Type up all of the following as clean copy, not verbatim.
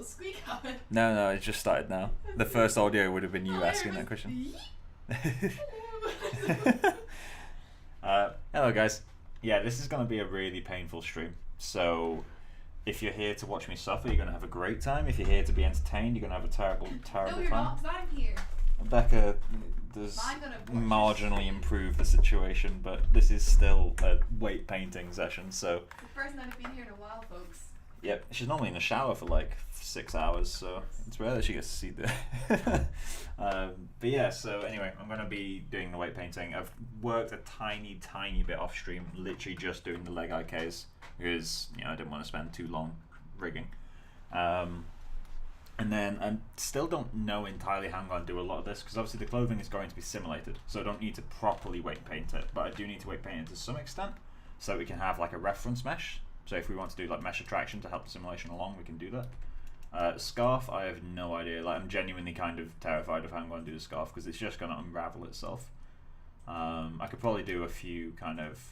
little squeak happen? No, it just started now. The first audio would have been you asking that question. Hello guys. Yeah, this is going to be a really painful stream. So if you're here to watch me suffer, you're going to have a great time. If you're here to be entertained, you're going to have a terrible No, you're time. not, because I'm here. Becca does marginally improve the situation, but this is still a weight painting session, so... The first night I've been here in a while, folks. Yep, she's normally in the shower for like 6 hours, so it's rare that she gets to see the... but yeah, so anyway, I'm going to be doing the weight painting. I've worked a tiny bit off stream, literally just doing the leg IKs, because, you know, I didn't want to spend too long rigging. And then I still don't know entirely how I'm going to do a lot of this, because obviously the clothing is going to be simulated, so I don't need to properly weight paint it, but I do need to weight paint it to some extent, so we can have like a reference mesh. So if we want to do like mesh attraction to help the simulation along, we can do that. Scarf, I have no idea. Like, I'm genuinely kind of terrified of how I'm going to do the scarf, because it's just going to unravel itself. I could probably do a few kind of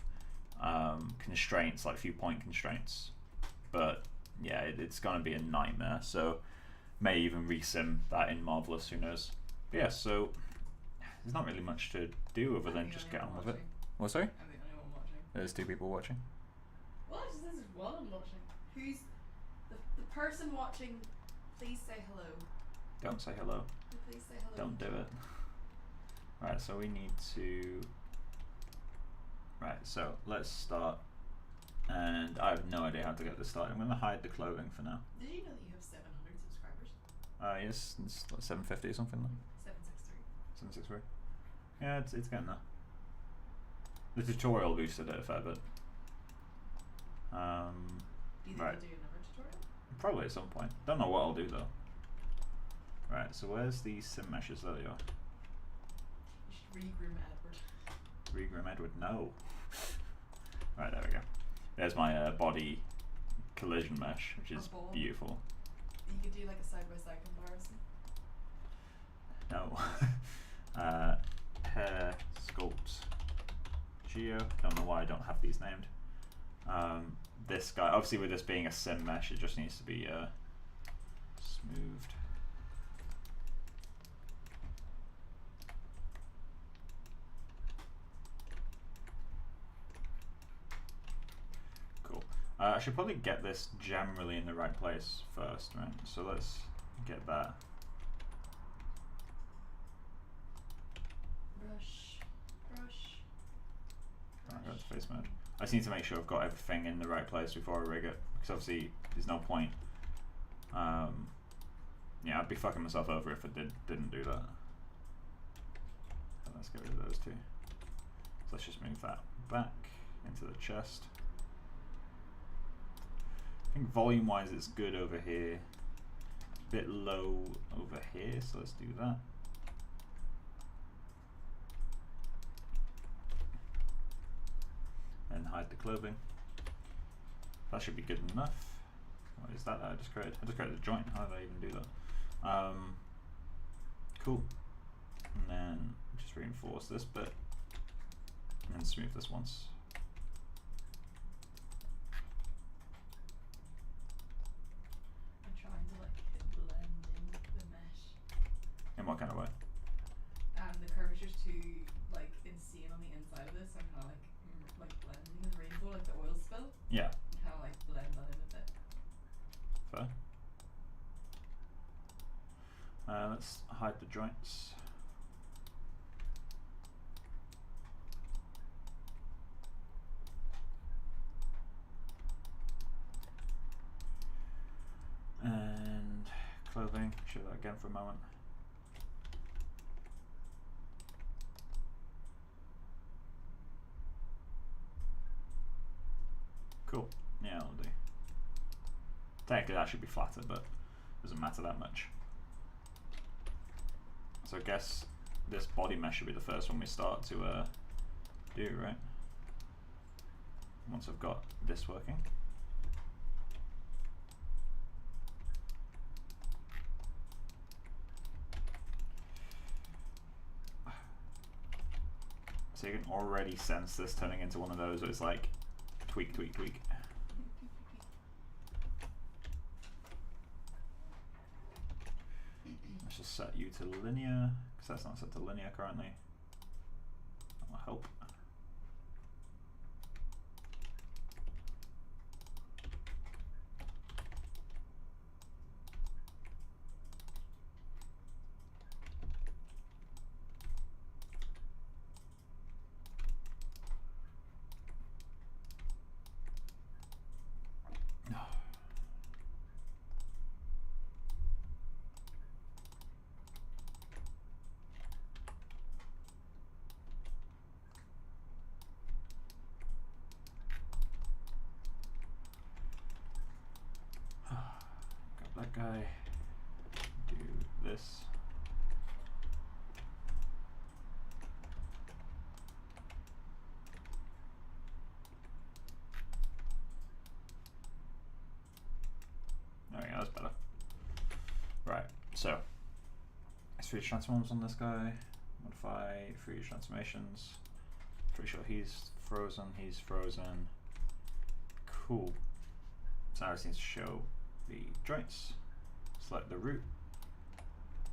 constraints, like a few point constraints, but yeah, it's going to be a nightmare. So may even resim that in Marvelous, who knows. But yeah, so there's not really much to do other than just get on with it. What, sorry? I'm the only one watching. There's 2 people watching. What? This is one I'm watching. Who's the person watching? Please say hello. Don't say hello. Please say hello. Don't do it. Right, so we need to... Right, so let's start. And I have no idea how to get this started. I'm going to hide the clothing for now. Did you know that you have 700 subscribers? Yes, it's like 750 or something. Like. 763. 763. Yeah, it's getting there. The tutorial boosted it a fair bit. Do you think right. you'll do another tutorial? Probably at some point. Don't know what I'll do though. Right, so where's the sim meshes? There they are. You should re-groom Edward. Regroom Edward? No. Right, there we go. There's my body collision mesh, which is beautiful. You could do like a side-by-side comparison. No. Hair sculpt geo. Don't know why I don't have these named. This guy, obviously with this being a sim mesh, it just needs to be smoothed. Cool. I should probably get this generally in the right place first, right? So let's get that. Brush. Right, go to face mode. I just need to make sure I've got everything in the right place before I rig it, because obviously there's no point. Yeah, I'd be fucking myself over if I didn't do that. So let's get rid of those 2. So let's just move that back into the chest. I think volume-wise it's good over here. A bit low over here, so let's do that. And hide the clothing. That should be good enough. What is that I just created? I just created a joint. How did I even do that? Cool. And then just reinforce this bit. And then smooth this once. I'm trying to like blend in the mesh. In what kind of way? The curvature's too like insane on the inside of this. I'm kind of like blending the rainbow, like the oil spill. Yeah. Kind of like blend that in a bit. Fair. Let's hide the joints. And clothing, show that again for a moment. Cool, yeah, that'll do. Technically that should be flatter, but doesn't matter that much. So I guess this body mesh should be the first one we start to do, right? Once I've got this working. So you can already sense this turning into one of those where it's like tweak, tweak, tweak. just set you to linear, because that's not set to linear currently. That will help. That guy, do this. There we go, that's better. Right, so let's 3D transforms on this guy. Modify 3D transformations. Pretty sure he's frozen, Cool. So now it needs to show the joints. Select the root,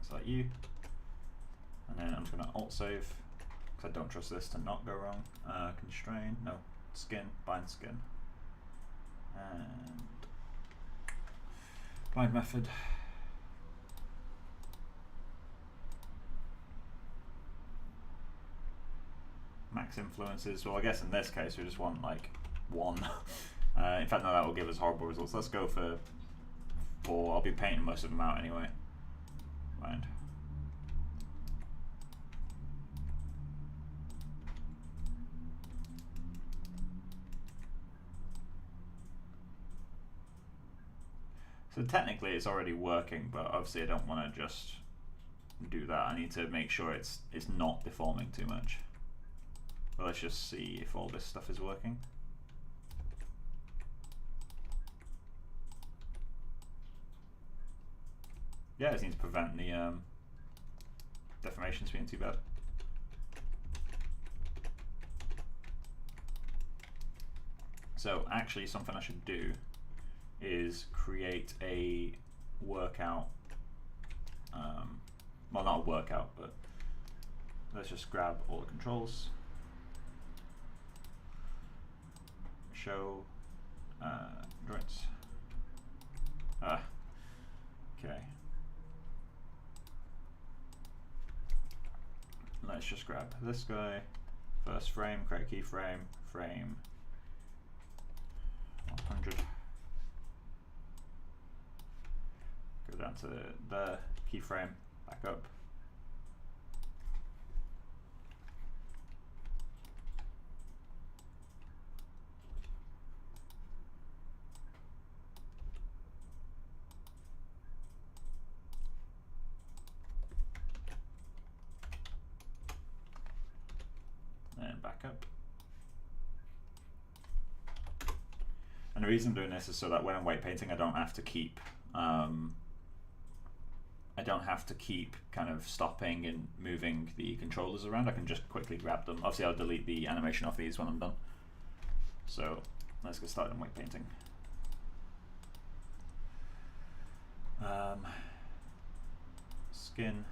select you, and then I'm just going to alt save because I don't trust this to not go wrong. Constrain, no, skin, bind skin, and bind method. Max influences, well I guess in this case we just want like 1. In fact no, that will give us horrible results. Let's go for 4. I'll be painting most of them out anyway. Mind. So technically it's already working, but obviously I don't want to just do that. I need to make sure it's not deforming too much. But let's just see if all this stuff is working. Yeah, I just need to prevent the deformations being too bad. So actually something I should do is create a workout, well not a workout, but let's just grab all the controls, show joints, okay. Let's just grab this guy, first frame, create keyframe, frame 100. Go down to the keyframe, back up. And back up. And the reason I'm doing this is so that when I'm weight painting, I don't have to keep kind of stopping and moving the controllers around. I can just quickly grab them. Obviously I'll delete the animation off these when I'm done. So let's get started on weight painting. Skin,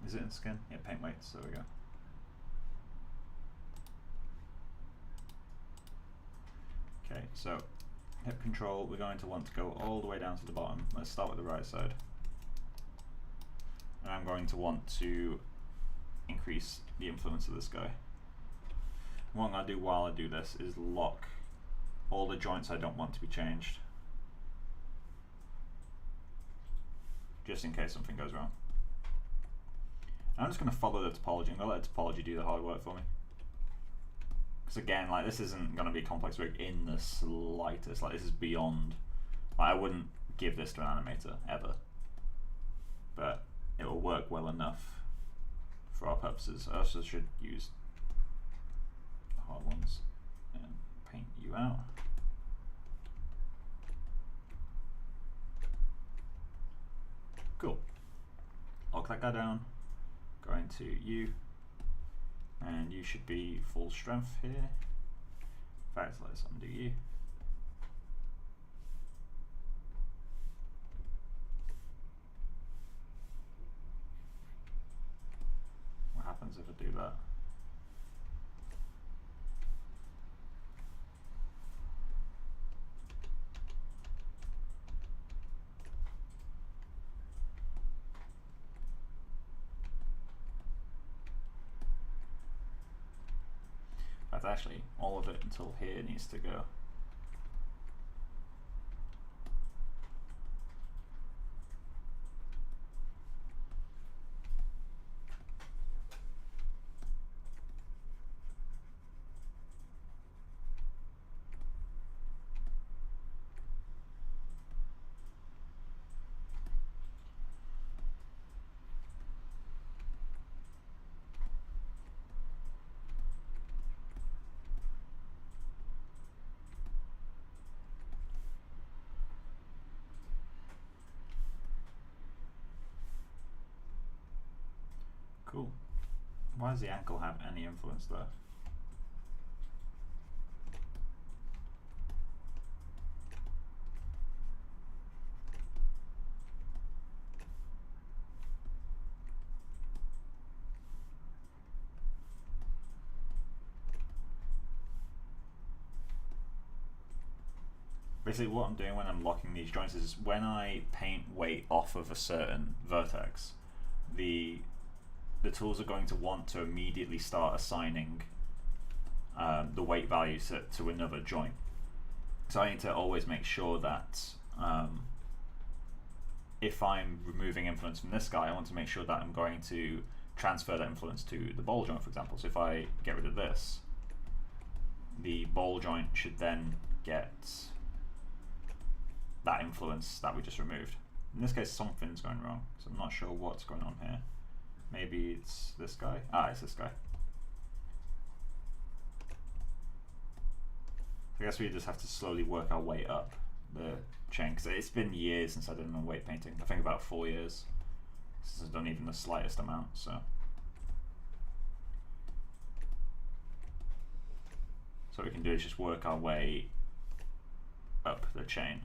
is it in skin? Yeah, paint weights, there we go. Okay, so hip control, we're going to want to go all the way down to the bottom. Let's start with the right side. And I'm going to want to increase the influence of this guy. What I'm going to do while I do this is lock all the joints I don't want to be changed, just in case something goes wrong. I'm just going to follow the topology. I'm going to let the topology do the hard work for me. Because again, like, this isn't going to be complex work in the slightest. Like, this is beyond, like, I wouldn't give this to an animator ever, but it will work well enough for our purposes. I also should use hard ones and paint you out. Cool. Lock that guy down. Going to you, and you should be full strength here. In fact, let's undo you. happens if I do that? That's actually all of it until here needs to go. Cool. Why does the ankle have any influence there? Basically what I'm doing when I'm locking these joints is when I paint weight off of a certain vertex, the tools are going to want to immediately start assigning the weight values to another joint. So I need to always make sure that if I'm removing influence from this guy, I want to make sure that I'm going to transfer that influence to the ball joint, for example. So if I get rid of this, the ball joint should then get that influence that we just removed. In this case, something's going wrong, so I'm not sure what's going on here. Maybe it's this guy. Ah, it's this guy. I guess we just have to slowly work our way up the chain, because it's been years since I did my weight painting. I think about 4 years since I've done even the slightest amount. So what we can do is just work our way up the chain.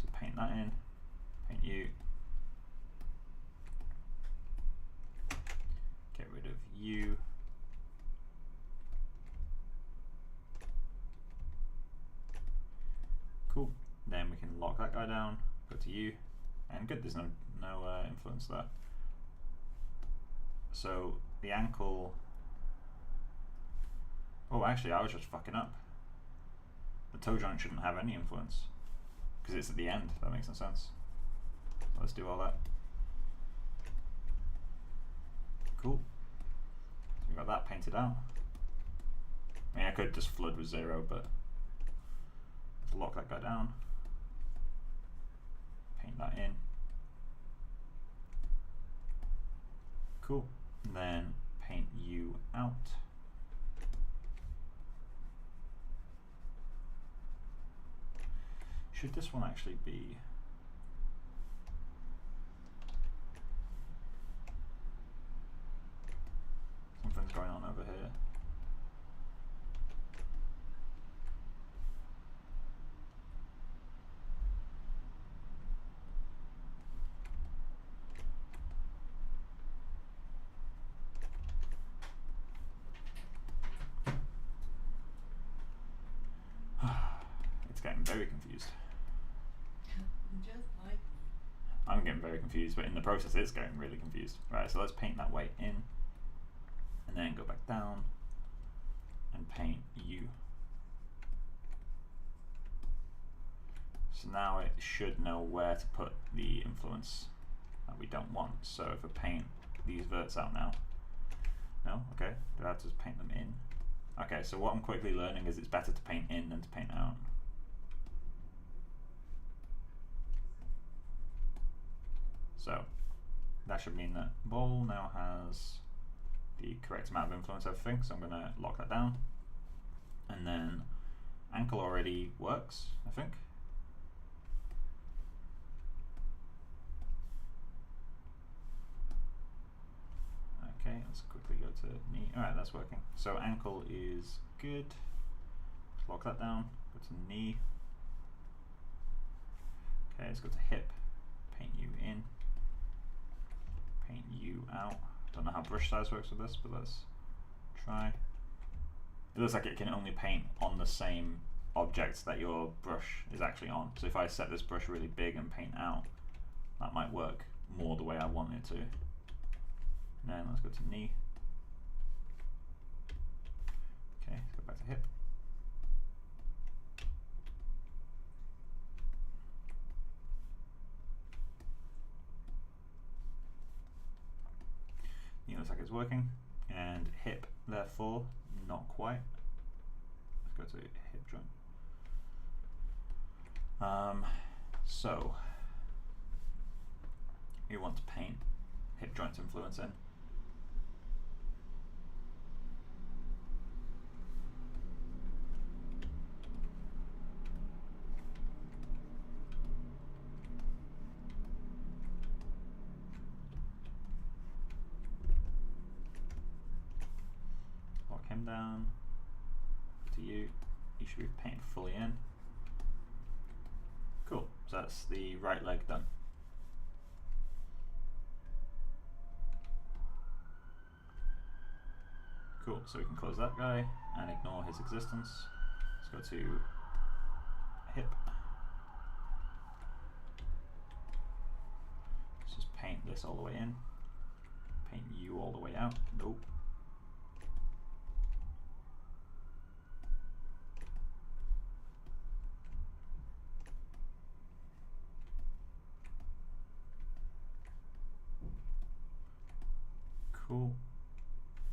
So paint that in, paint you, get rid of you, cool. Then we can lock that guy down, go to you, and good, there's no influence there. So the ankle, oh actually I was just fucking up. The toe joint shouldn't have any influence because it's at the end. That makes no sense. Let's do all that. Cool. So we got that painted out. I mean, I could just flood with 0, but let's lock that guy down. Paint that in. Cool. And then paint you out. Should this one actually be? Something's going on over here. It's getting very confused. I'm getting very confused, but in the process it's getting really confused. Right, so let's paint that weight in, and then go back down and paint you. So now it should know where to put the influence that we don't want. So if I paint these verts out now, no, okay, do I have to just paint them in? Okay, so what I'm quickly learning is it's better to paint in than to paint out. So that should mean that ball now has the correct amount of influence over everything, so I'm going to lock that down. And then ankle already works, I think. Okay, let's quickly go to knee. Alright, that's working. So ankle is good. Let's lock that down, go to knee. Okay, let's go to hip, paint you in. Paint you out. Don't know how brush size works with this, but let's try. It looks like it can only paint on the same objects that your brush is actually on. So if I set this brush really big and paint out, that might work more the way I want it to. And then let's go to knee. Okay, let's go back to hip. Knee looks like it's working. And hip, therefore, not quite. Let's go to hip joint. So you want to paint hip joints influence in. Lock him down. To you. You should be painted fully in. Cool, so that's the right leg done. Cool, so we can close that guy and ignore his existence. Let's go to hip. Let's just paint this all the way in. Paint you all the way out. Nope. Cool.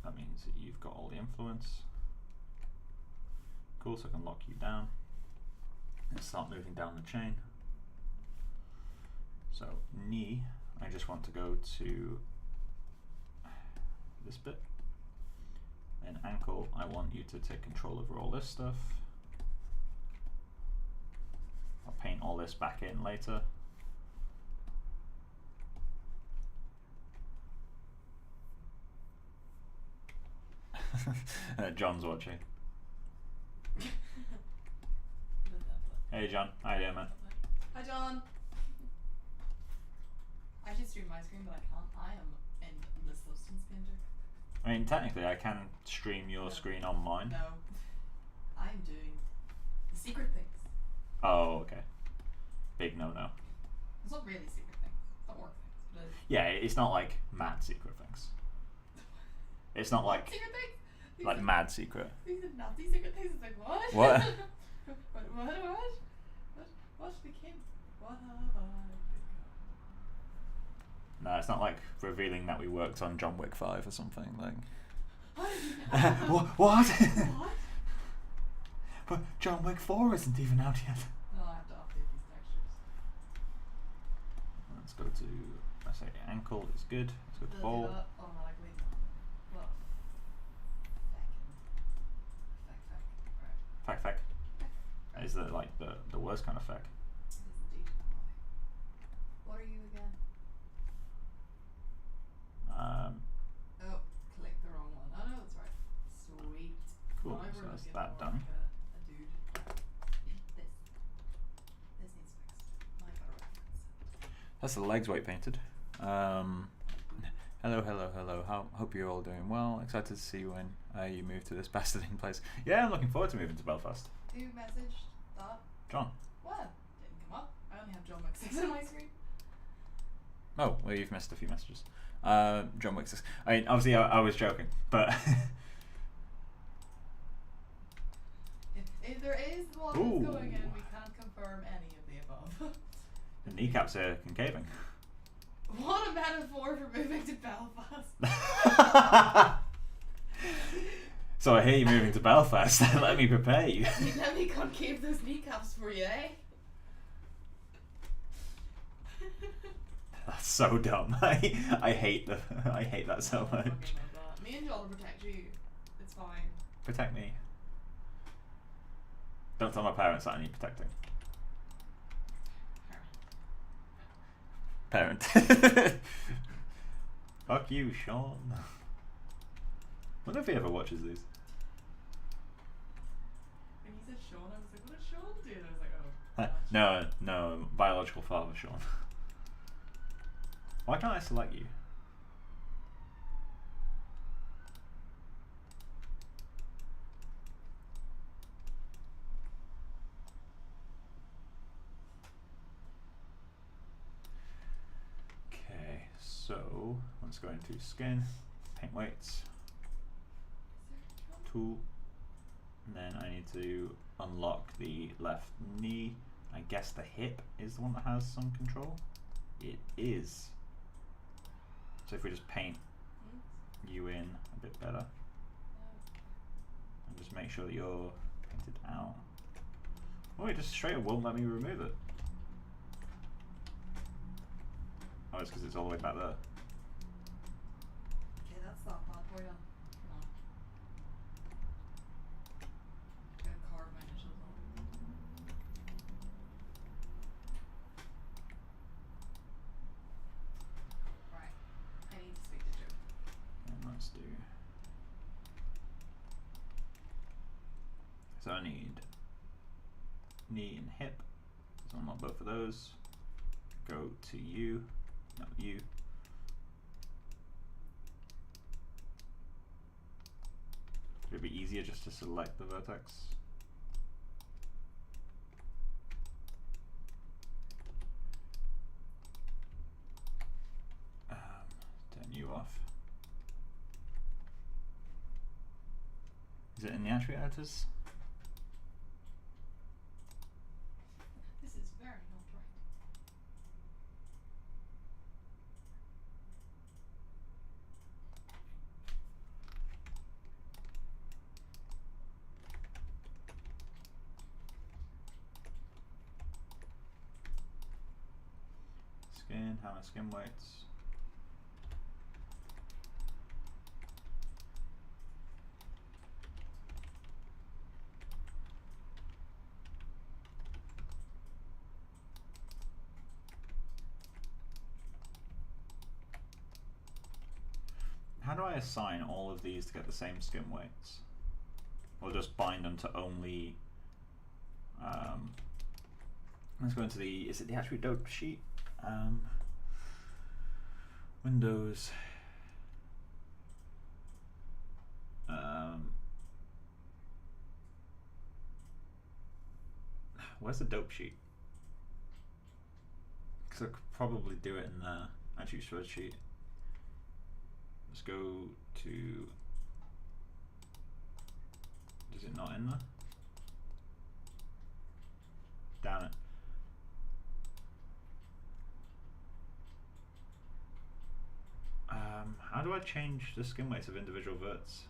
That means that you've got all the influence. Cool, so I can lock you down and start moving down the chain. So knee, I just want to go to this bit. Then ankle, I want you to take control over all this stuff. I'll paint all this back in later. John's watching. Hey John, how you doing, man? Hi John. I should stream my screen, but I can't. I am in the substance painter. I mean, technically, I can stream your screen on mine. No, I'm doing the secret things. Oh, okay. Big no-no. It's not really secret things. It's not work things. But Yeah, it's not like mad secret things. It's not like secret things. These like are, mad secret. These are not these secret things. It's like what? What? What became? What have I become? No, it's not like revealing that we worked on John Wick 5 or something. Like. What? What? But John Wick 4 isn't even out yet. No, I have to update these textures. Let's go to. I say ankle is good. Let's go to ball. Automatically. Well, Feck. Right. Is that like the worst kind of feck? It is indeed. What are you again? Oh, clicked the wrong one. Oh no, that's right. Sweet. Cool. Now So we're that's looking that more done. like a dude. This needs fixed. I got a reference. That's the legs weight painted. Hello. Hope you're all doing well. Excited to see when you move to this bastarding place. Yeah, I'm looking forward to moving to Belfast. Who messaged that? John. What? Didn't come up. I only have John Wick 6 on my screen. Oh, well, you've missed a few messages. John Wick 6. I mean, obviously, I was joking, but. If there is one Ooh. that's going in, we can't confirm any of the above. The kneecaps are concaving. What a metaphor for moving to Belfast. So I hear you moving to Belfast. Let me prepare you. Let me concave those kneecaps for you, eh? That's so dumb. I hate that so much. Me and John will protect you. It's fine. Protect me. Don't tell my parents that I need protecting. Parent. Fuck you, Sean. I wonder if he ever watches these. When you said Sean, I was like, what does Sean do? And I was like, oh. No, biological father, Sean. Why can't I select you? So let's go into skin, paint weights, tool, and then I need to unlock the left knee. I guess the hip is the one that has some control. It is. So if we just paint you in a bit better, and just make sure that you're painted out. Oh, it just straight up won't let me remove it. Oh, it's because it's all the way back there. Okay, that's that bad boy then. Come on. Gonna carve my initials on. Right. I need to speak to Joe. And let's do. So I need knee and hip. So unlock both of those. Go to you, not you. Would it be easier just to select the vertex? Turn you off. Is it in the attribute editors? This is very not right. Skin, how many skin weights? How do I assign all of these to get the same skin weights? Or just bind them to only, let's go into the, is it the attribute dope sheet? Windows, where's the dope sheet? Because I could probably do it in the attribute spreadsheet. Let's go to, is it not in there? Damn it. How do I change the skin weights of individual verts?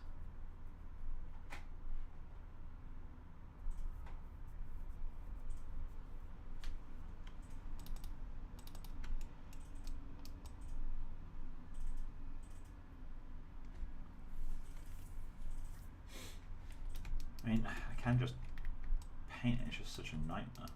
I mean, I can just paint it, it's just such a nightmare.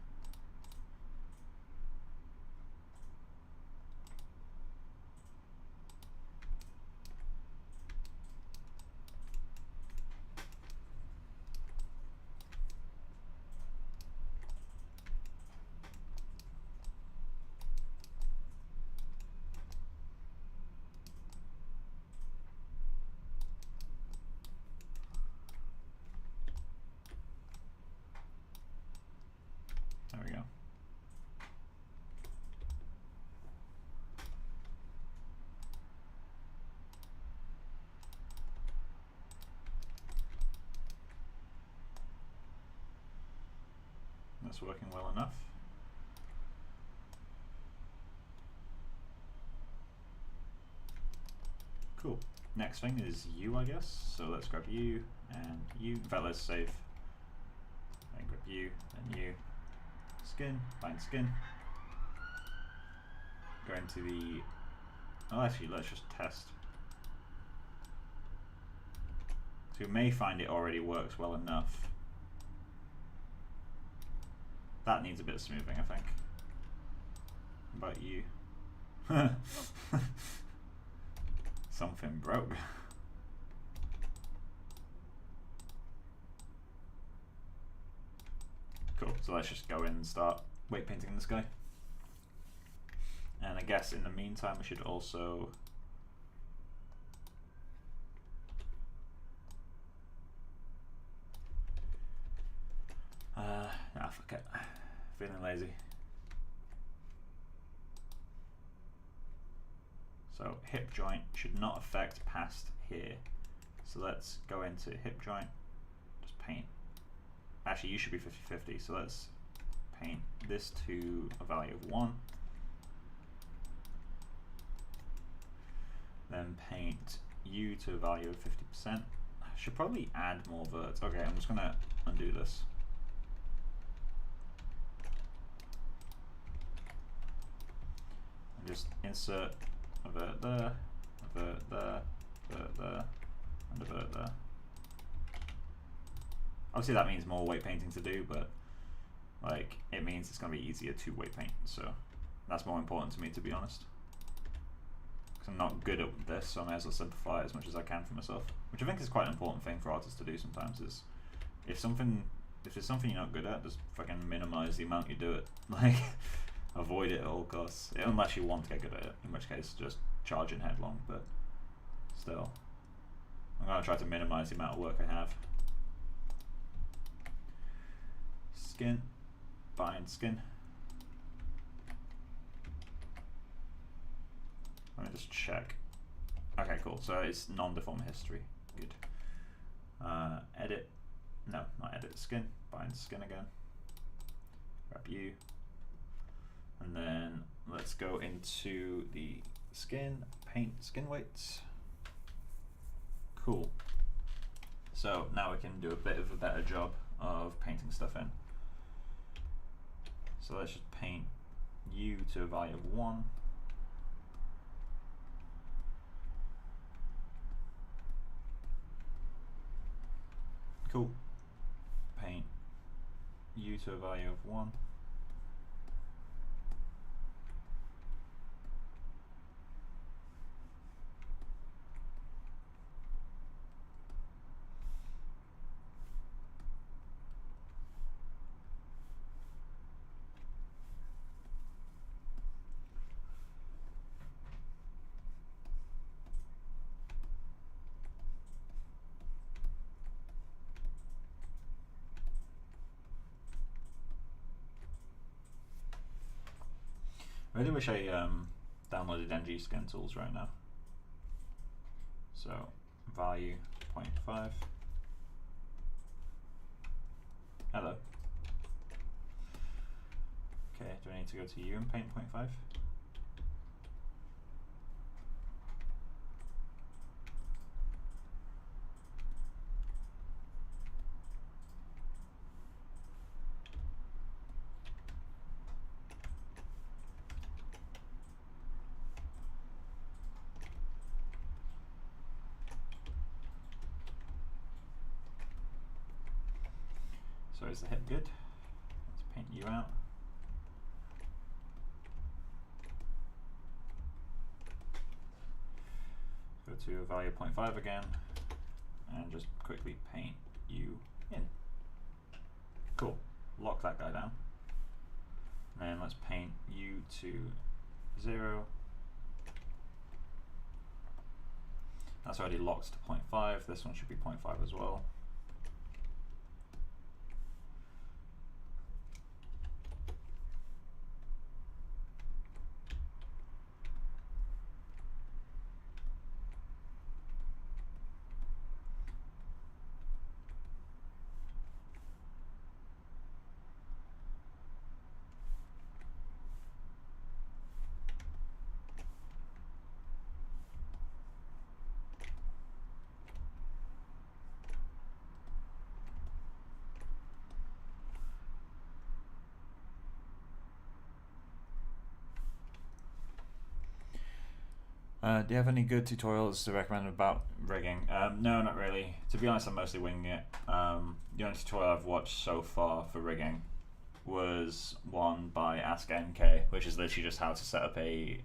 There we go. That's working well enough. Cool. Next thing is you, I guess. So let's grab you and you. In fact, let's save. Then grab you and you. Skin, find skin. Go into the. Oh, actually, let's just test. So we may find it already works well enough. That needs a bit of smoothing, I think. How about you? Something broke. Cool, so let's just go in and start weight painting this guy. And I guess in the meantime we should also fuck it. Feeling lazy. So hip joint should not affect past here. So let's go into hip joint, just paint. Actually, you should be 50-50, so let's paint this to a value of 1. Then paint you to a value of 50%. I should probably add more verts. Okay, I'm just gonna undo this. And just insert a vert there, a vert there, vert there, and a vert there. Obviously that means more weight painting to do, but like it means it's going to be easier to weight paint, so that's more important to me, to be honest. Because I'm not good at this, so I may as well simplify it as much as I can for myself. Which I think is quite an important thing for artists to do sometimes, is if there's something you're not good at, just fucking minimize the amount you do it. Like, avoid it at all costs. Unless you want to get good at it, in which case just charge in headlong, but still. I'm going to try to minimize the amount of work I have. Skin, bind skin. Let me just check. Okay, cool. So it's non-deform history. Good. Edit. No, not edit. Skin. Bind skin again. Grab you. And then let's go into the skin. Paint skin weights. Cool. So now we can do a bit of a better job of painting stuff in. So let's just paint you to a value of 1. Cool. Paint you to a value of 1. I really wish I downloaded NG Skin Tools right now. So value 0.5. Hello. Okay, do I need to go to you and paint 0.5? So is the hip good? Let's paint you out. Go to a value 0.5 again and just quickly paint you in. Cool. Lock that guy down. And then let's paint you to 0. That's already locked to 0.5. This one should be 0.5 as well. Do you have any good tutorials to recommend about rigging? No, not really. To be honest, I'm mostly winging it. The only tutorial I've watched so far for rigging was one by Ask NK, which is literally just how to set up a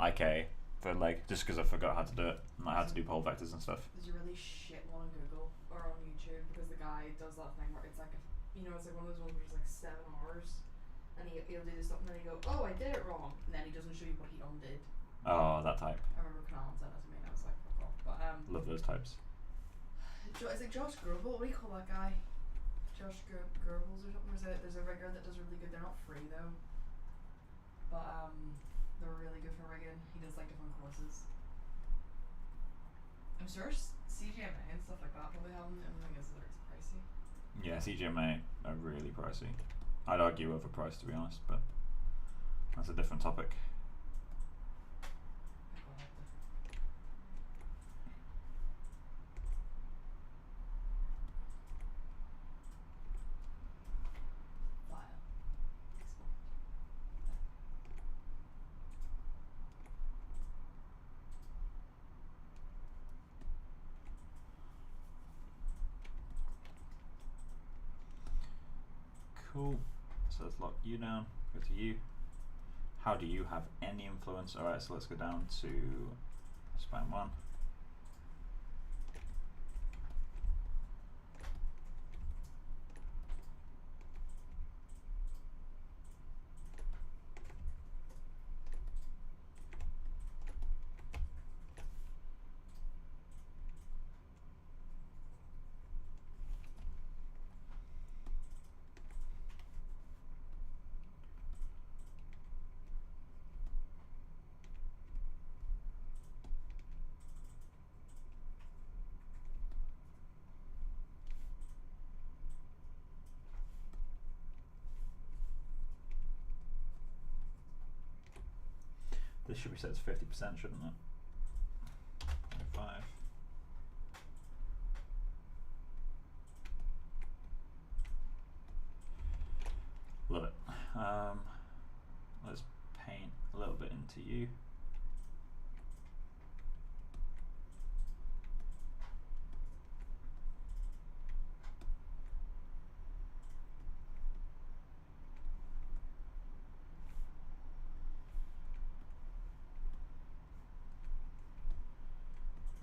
IK for leg, just because I forgot how to do it, and I had to do pole vectors and stuff. There's a really shit one on Google or on YouTube because the guy does that thing where it's like, it's like one of those ones where it's like 7 hours, and he'll do something and he'll go, oh, I did it wrong, and then he doesn't show you what he undid. Oh, that type. I remember Canal sent it to me and I was like, fuck off. But love those types. Is it Josh Gerbil? What do you call that guy? Josh Gerbils or something? There's a rigger that does really good. They're not free though, but they're really good for rigging. He it's like different courses. I'm sure CGMA and stuff like that probably have them. The only thing is that it's pricey. Yeah, CGMA are really pricey. I'd argue overpriced, to be honest, but that's a different topic. Cool. So let's lock you down. Go to you. How do you have any influence? Alright, so let's go down to span 1. This should be set to 50%, shouldn't it? 5. Love it. Let's paint a little bit into you.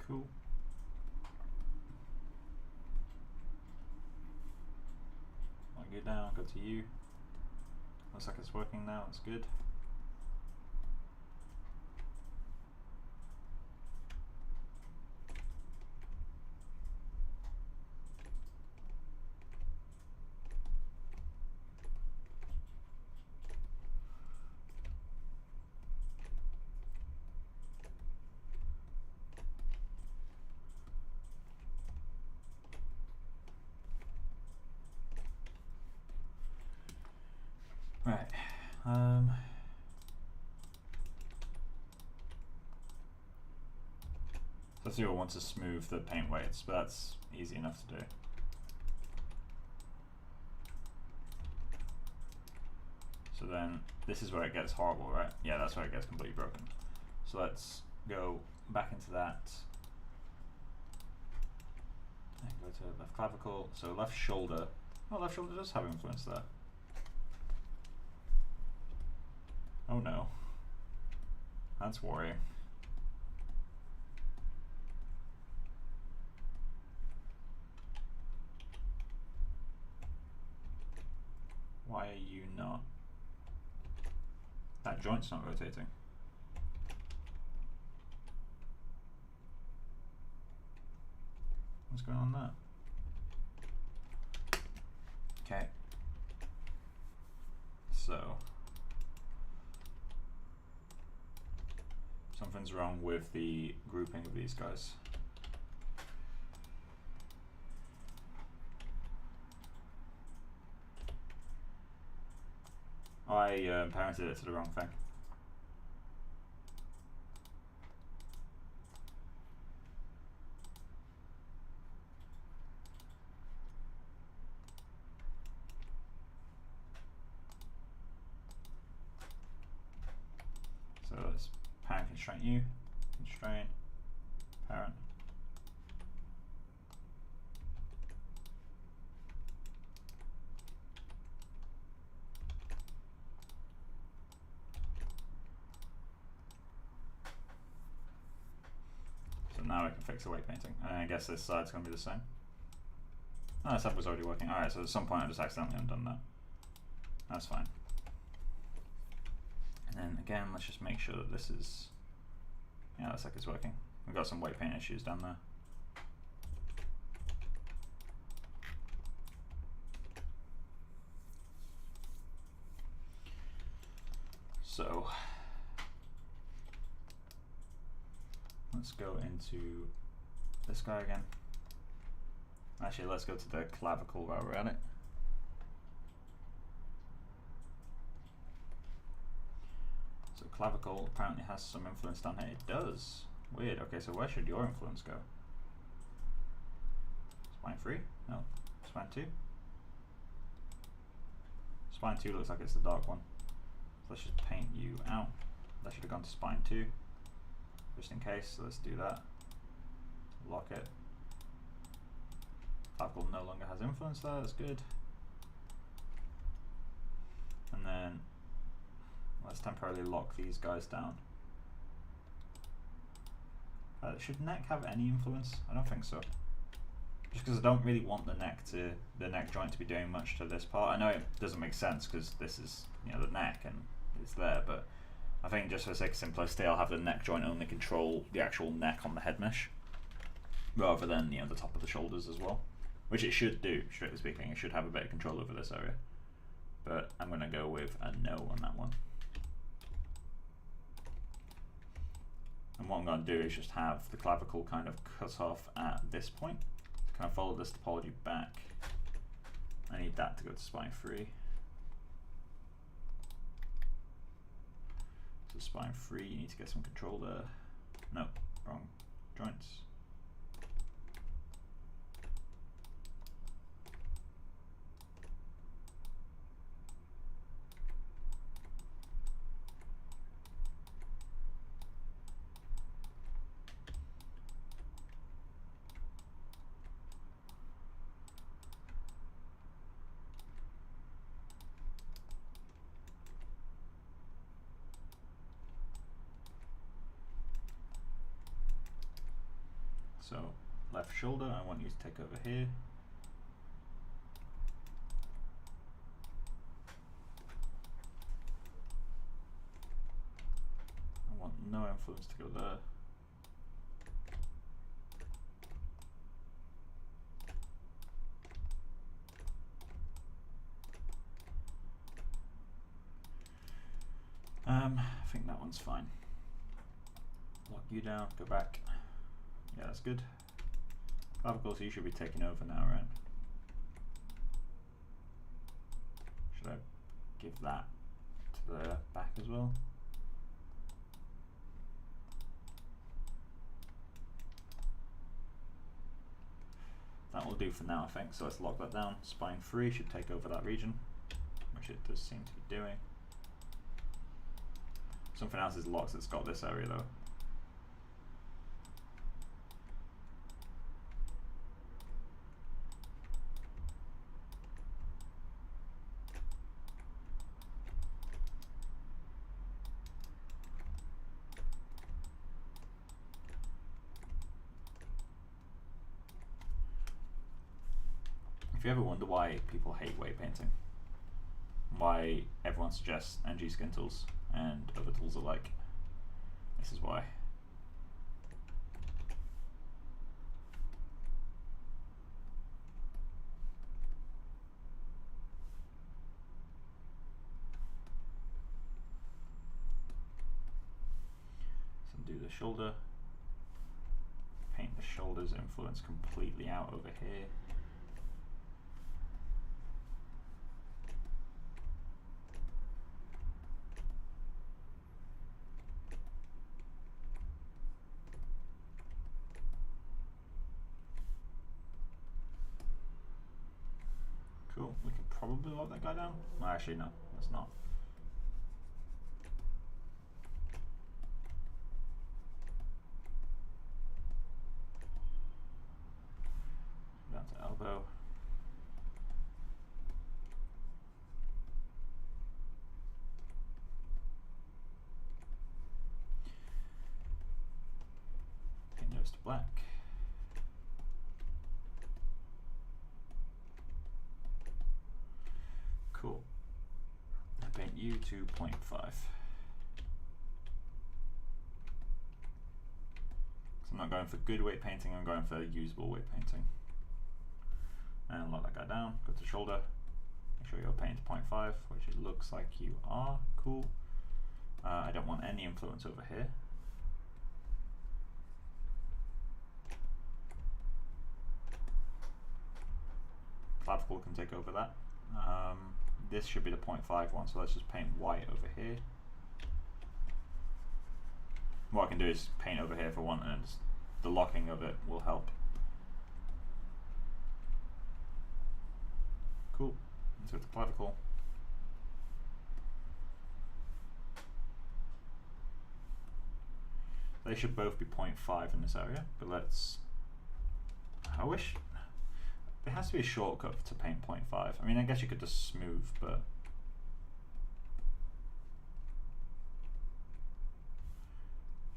Cool. I'll go down, go to you. Looks like it's working now, it's good. Right. So I still want to smooth the paint weights, but that's easy enough to do. So then this is where it gets horrible, right? Yeah, that's where it gets completely broken. So let's go back into that. And go to left clavicle, so left shoulder. Oh, left shoulder does have influence there. Oh no. That's worrying. Why are you not? That joint's not rotating. What's going on there? Okay. So something's wrong with the grouping of these guys. I parented it to the wrong thing. So let's parent constraint you, constraint, parent. Now I can fix the weight painting, and I guess this side's going to be the same. Oh, this was already working. Alright, so at some point I just accidentally undone that. That's fine. And then again, let's just make sure that this is, yeah, looks like it's working. We've got some weight paint issues down there. So Let's go into this guy again. Actually, let's go to the clavicle while we're at it. So clavicle apparently has some influence down here. It does. Weird. Okay, so where should your influence go? Spine 3? No. Spine 2? Spine 2 looks like it's the dark one. So let's just paint you out. That should have gone to spine 2. Just in case, so let's do that. Lock it. Clavicle no longer has influence there, that's good. And then let's temporarily lock these guys down. Should neck have any influence? I don't think so. Just because I don't really want the neck joint to be doing much to this part. I know it doesn't make sense because this is, you know, the neck and it's there, but I think just for the sake of simplicity, I'll have the neck joint only control the actual neck on the head mesh, rather than, you know, the top of the shoulders as well, which it should do. Strictly speaking, it should have a bit of control over this area, but I'm going to go with a no on that one. And what I'm going to do is just have the clavicle kind of cut off at this point. To kind of follow this topology back. I need that to go to spine 3. So spine 3, you need to get some control there. No, wrong joints. So left shoulder, I want you to take over here. I want no influence to go there. I think that one's fine. Lock you down, go back. Yeah, that's good. Clavicles, you should be taking over now, right? Should I give that to the back as well? That will do for now, I think. So let's lock that down. Spine 3 should take over that region, which it does seem to be doing. Something else is locked that's got this area though. If you ever wonder why people hate weight painting, why everyone suggests NG skin tools and other tools alike, this is why. So do the shoulder, paint the shoulder's influence completely out over here. Cool, we can probably lock that guy down. Well, actually, no, let's not. Down to elbow. Paint those to black. Cool. I paint you to 0.5. So I'm not going for good weight painting, I'm going for usable weight painting. And lock that guy down, go to shoulder, make sure you're painting to 0.5, which it looks like you are. Cool. I don't want any influence over here. clavicle can take over that. This should be the 0.5 one, so let's just paint white over here. What I can do is paint over here for one, and the locking of it will help. Cool. Let's go to clavicle. They should both be 0.5 in this area, but let's... I wish... There has to be a shortcut to paint 0.5. I mean, I guess you could just smooth, but...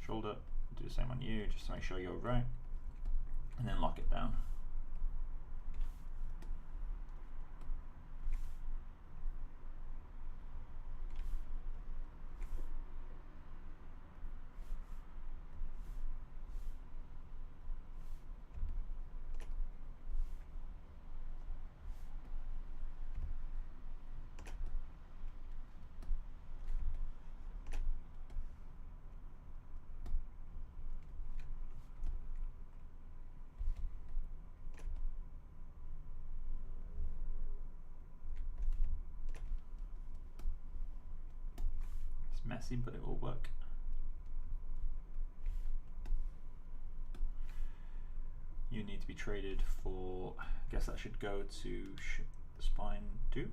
Shoulder, do the same on you, just to make sure you're right. And then lock it down. Messy, but it will work. You need to be traded for, I guess that should go to spine 2.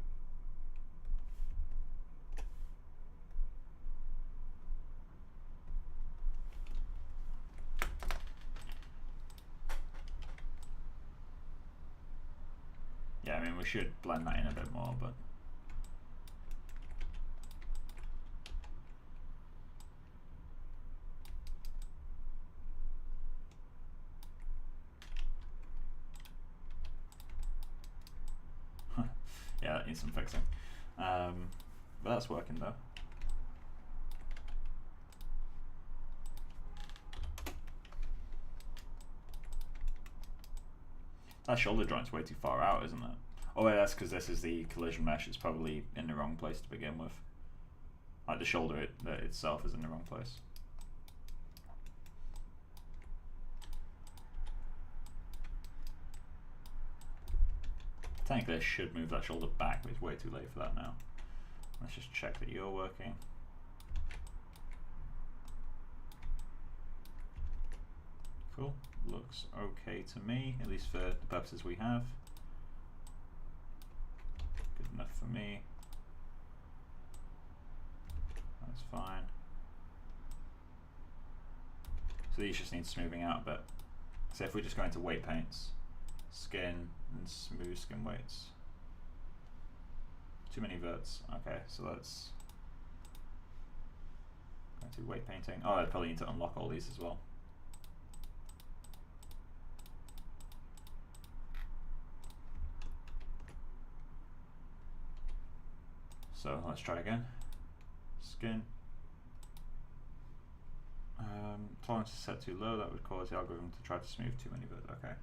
Yeah, I mean, we should blend that in a bit more, but yeah, that needs some fixing. But that's working though. That shoulder joint's way too far out, isn't it? Oh wait, that's because this is the collision mesh. It's probably in the wrong place to begin with. Like the shoulder itself is in the wrong place. Technically I should move that shoulder back, but it's way too late for that now. Let's just check that you're working. Cool, looks okay to me, at least for the purposes we have. Good enough for me. That's fine. So these just need smoothing out a bit. So if we just go into weight paints, skin and smooth skin weights. Too many verts. Okay, so let's go to weight painting. Oh, I probably need to unlock all these as well. So let's try again. Skin. Tolerance is set too low. That would cause the algorithm to try to smooth too many verts. Okay.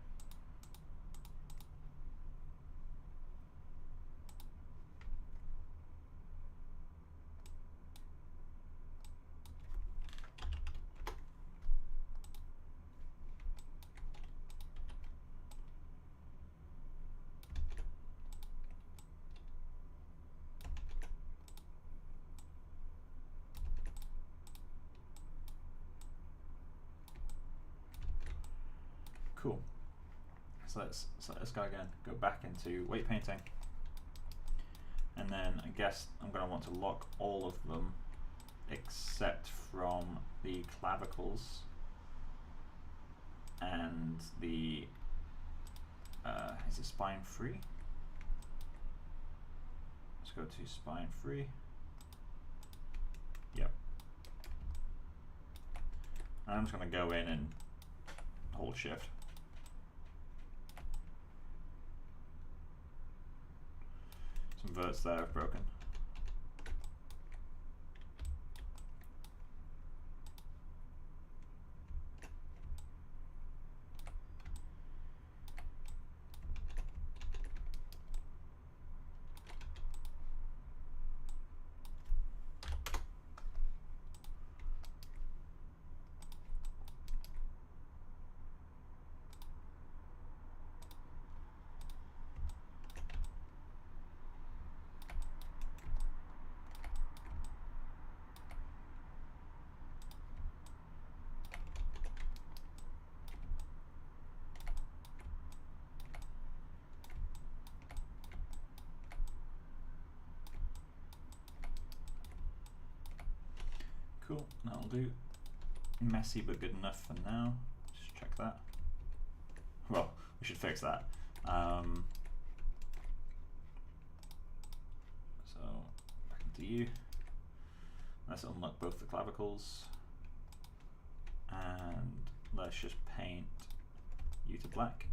Cool. So let's go again. Go back into weight painting. And then I guess I'm going to want to lock all of them except from the clavicles and the, is it spine 3? Let's go to spine 3. Yep. And I'm just going to go in and hold shift. Some verts there have broken. Cool, that'll do. Messy but good enough for now. Just check that. Well, we should fix that. So back into you. Let's unlock both the clavicles. And let's just paint you to black.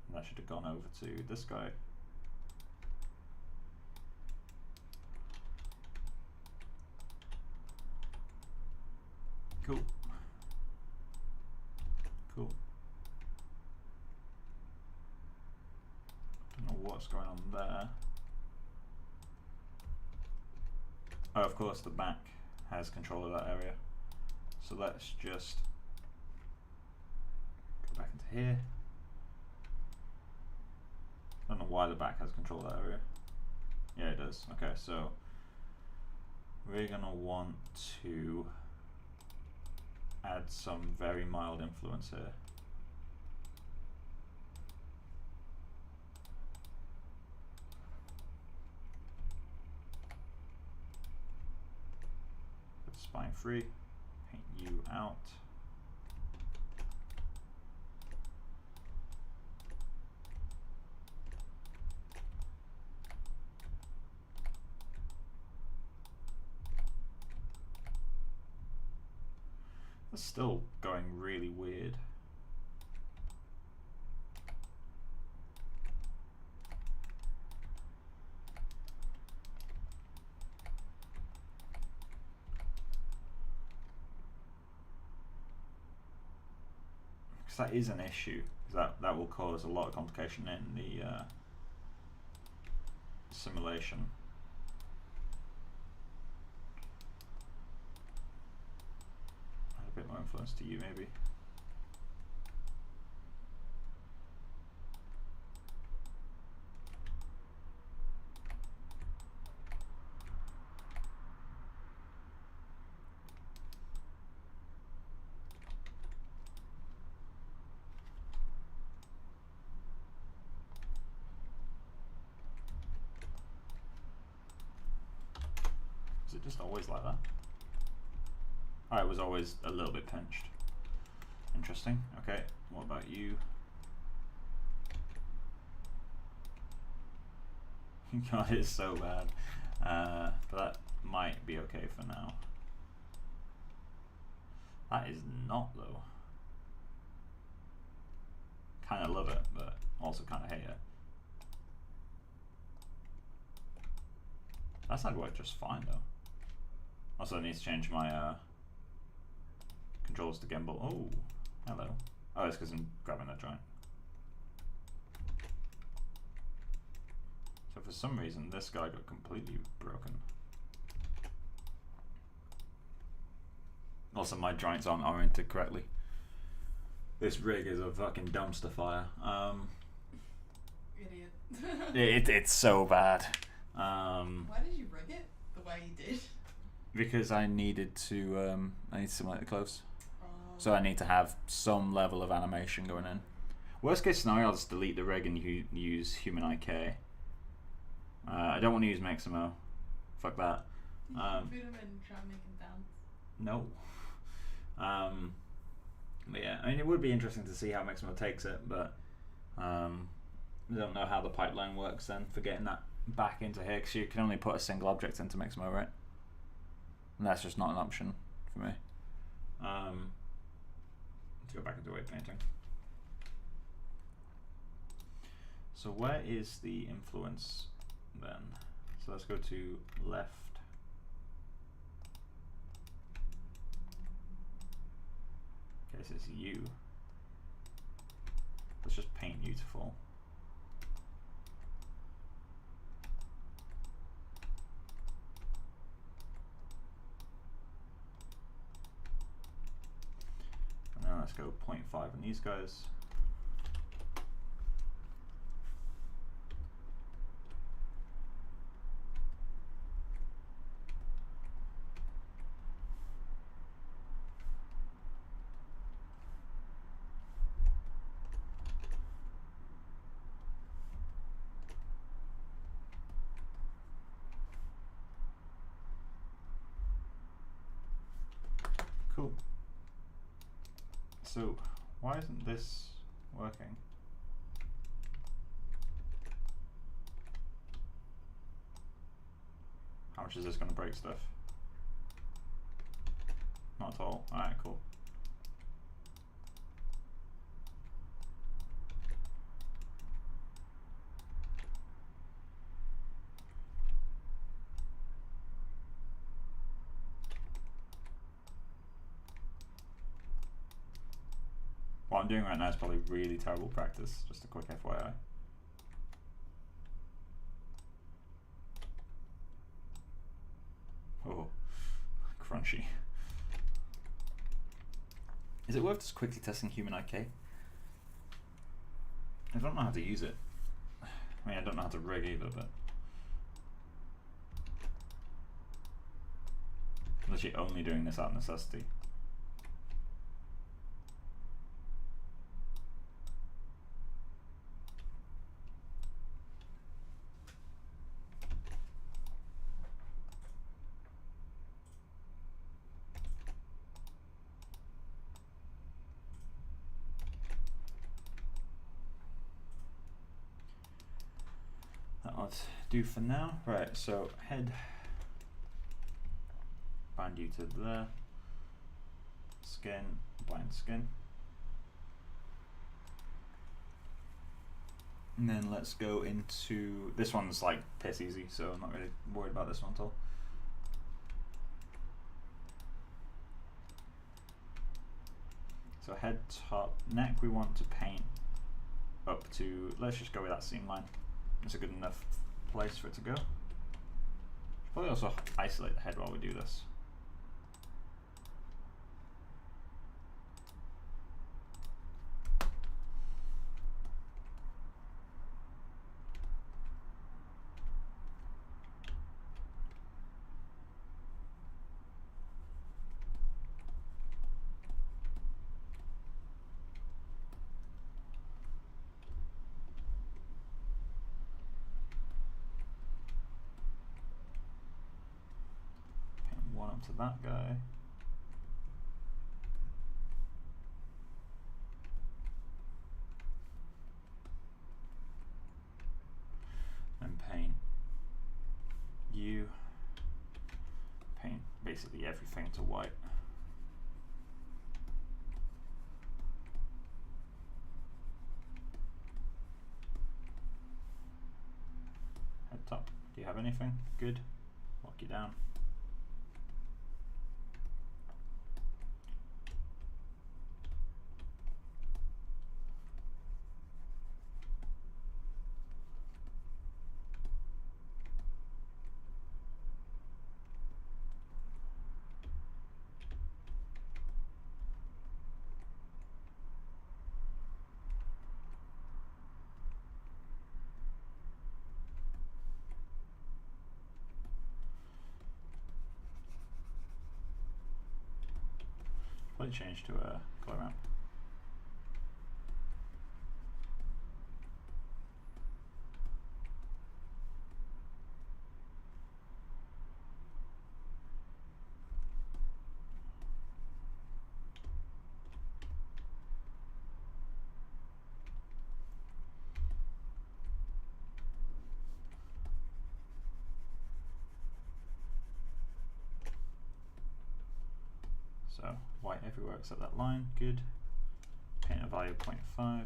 And that should have gone over to this guy. Cool. Cool. Don't know what's going on there. Oh, of course, the back has control of that area. So let's just go back into here. I don't know why the back has control of that area. Yeah, it does. Okay, so we're gonna want to add some very mild influence here. Put spine free, paint you out. It's still going really weird. Because that is an issue. That will cause a lot of complication in the simulation. A bit more influence to you, maybe. Is it just always like that? Oh, it was always a little bit pinched. Interesting. Okay, what about you? God, it's so bad. But that might be okay for now. That is not, though. Kind of love it, but also kind of hate it. That's not work just fine, though. Also, I need to change my controls to gimbal. Oh, hello. Oh, it's because I'm grabbing that joint. So for some reason, this guy got completely broken. Also, my joints aren't oriented correctly. This rig is a fucking dumpster fire. Idiot. It's so bad. Why did you rig it the way you did? Because I needed to simulate the close. So I need to have some level of animation going in. Worst case scenario, I'll just delete the rig and use Human IK. I don't want to use Maximo. Fuck that. Did you put him and try and make him dance? No. But yeah, I mean, it would be interesting to see how Maximo takes it, but I don't know how the pipeline works then for getting that back into here, because you can only put a single object into Maximo, right? And that's just not an option for me. Let's go back into weight painting. So where is the influence then? So let's go to left. Okay, so it's you. Let's just paint beautiful. And then let's go 0.5 on these guys. Cool. So why isn't this working? How much is this going to break stuff? Not at all. Alright, cool. What I'm doing right now is probably really terrible practice, just a quick FYI. Oh, crunchy. Is it worth just quickly testing human IK? I don't know how to use it. I mean, I don't know how to rig either, but I'm literally only doing this out of necessity. That'll do for now. Right, so head, bind you to there, skin, bind skin. And then let's go into, this one's like piss easy, so I'm not really worried about this one at all. So head, top, neck we want to paint up to, let's just go with that seam line. It's a good enough place for it to go. Probably also isolate the head while we do this. To that guy. And paint you. Paint basically everything to white. Head top. Do you have anything? Good. Lock you down. Probably change to a color ramp. So white everywhere except that line, good. Paint a value of 0.5.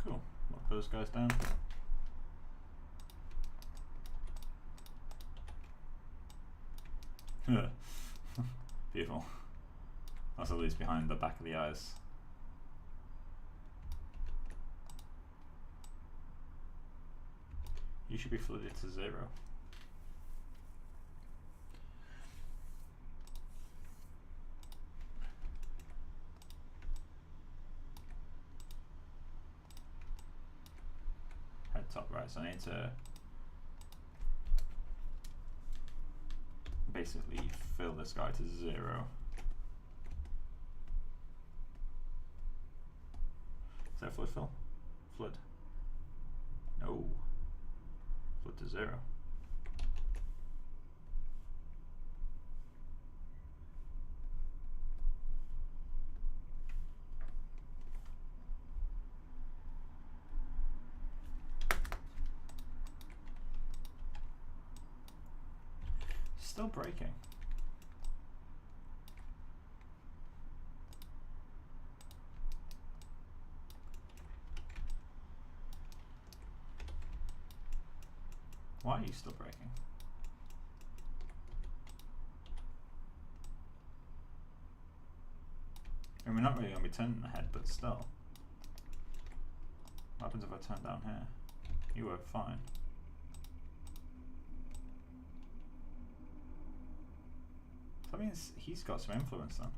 Cool, lock those guys down. Beautiful. That's at least behind the back of the eyes. You should be flooded to 0. need to basically fill this guy to 0. Is that flood fill? Flood. No. Flood to 0. Still breaking. Why are you still breaking? I mean, we're not really going to be turning ahead, but still. What happens if I turn down here? You were fine. That means he's got some influence then.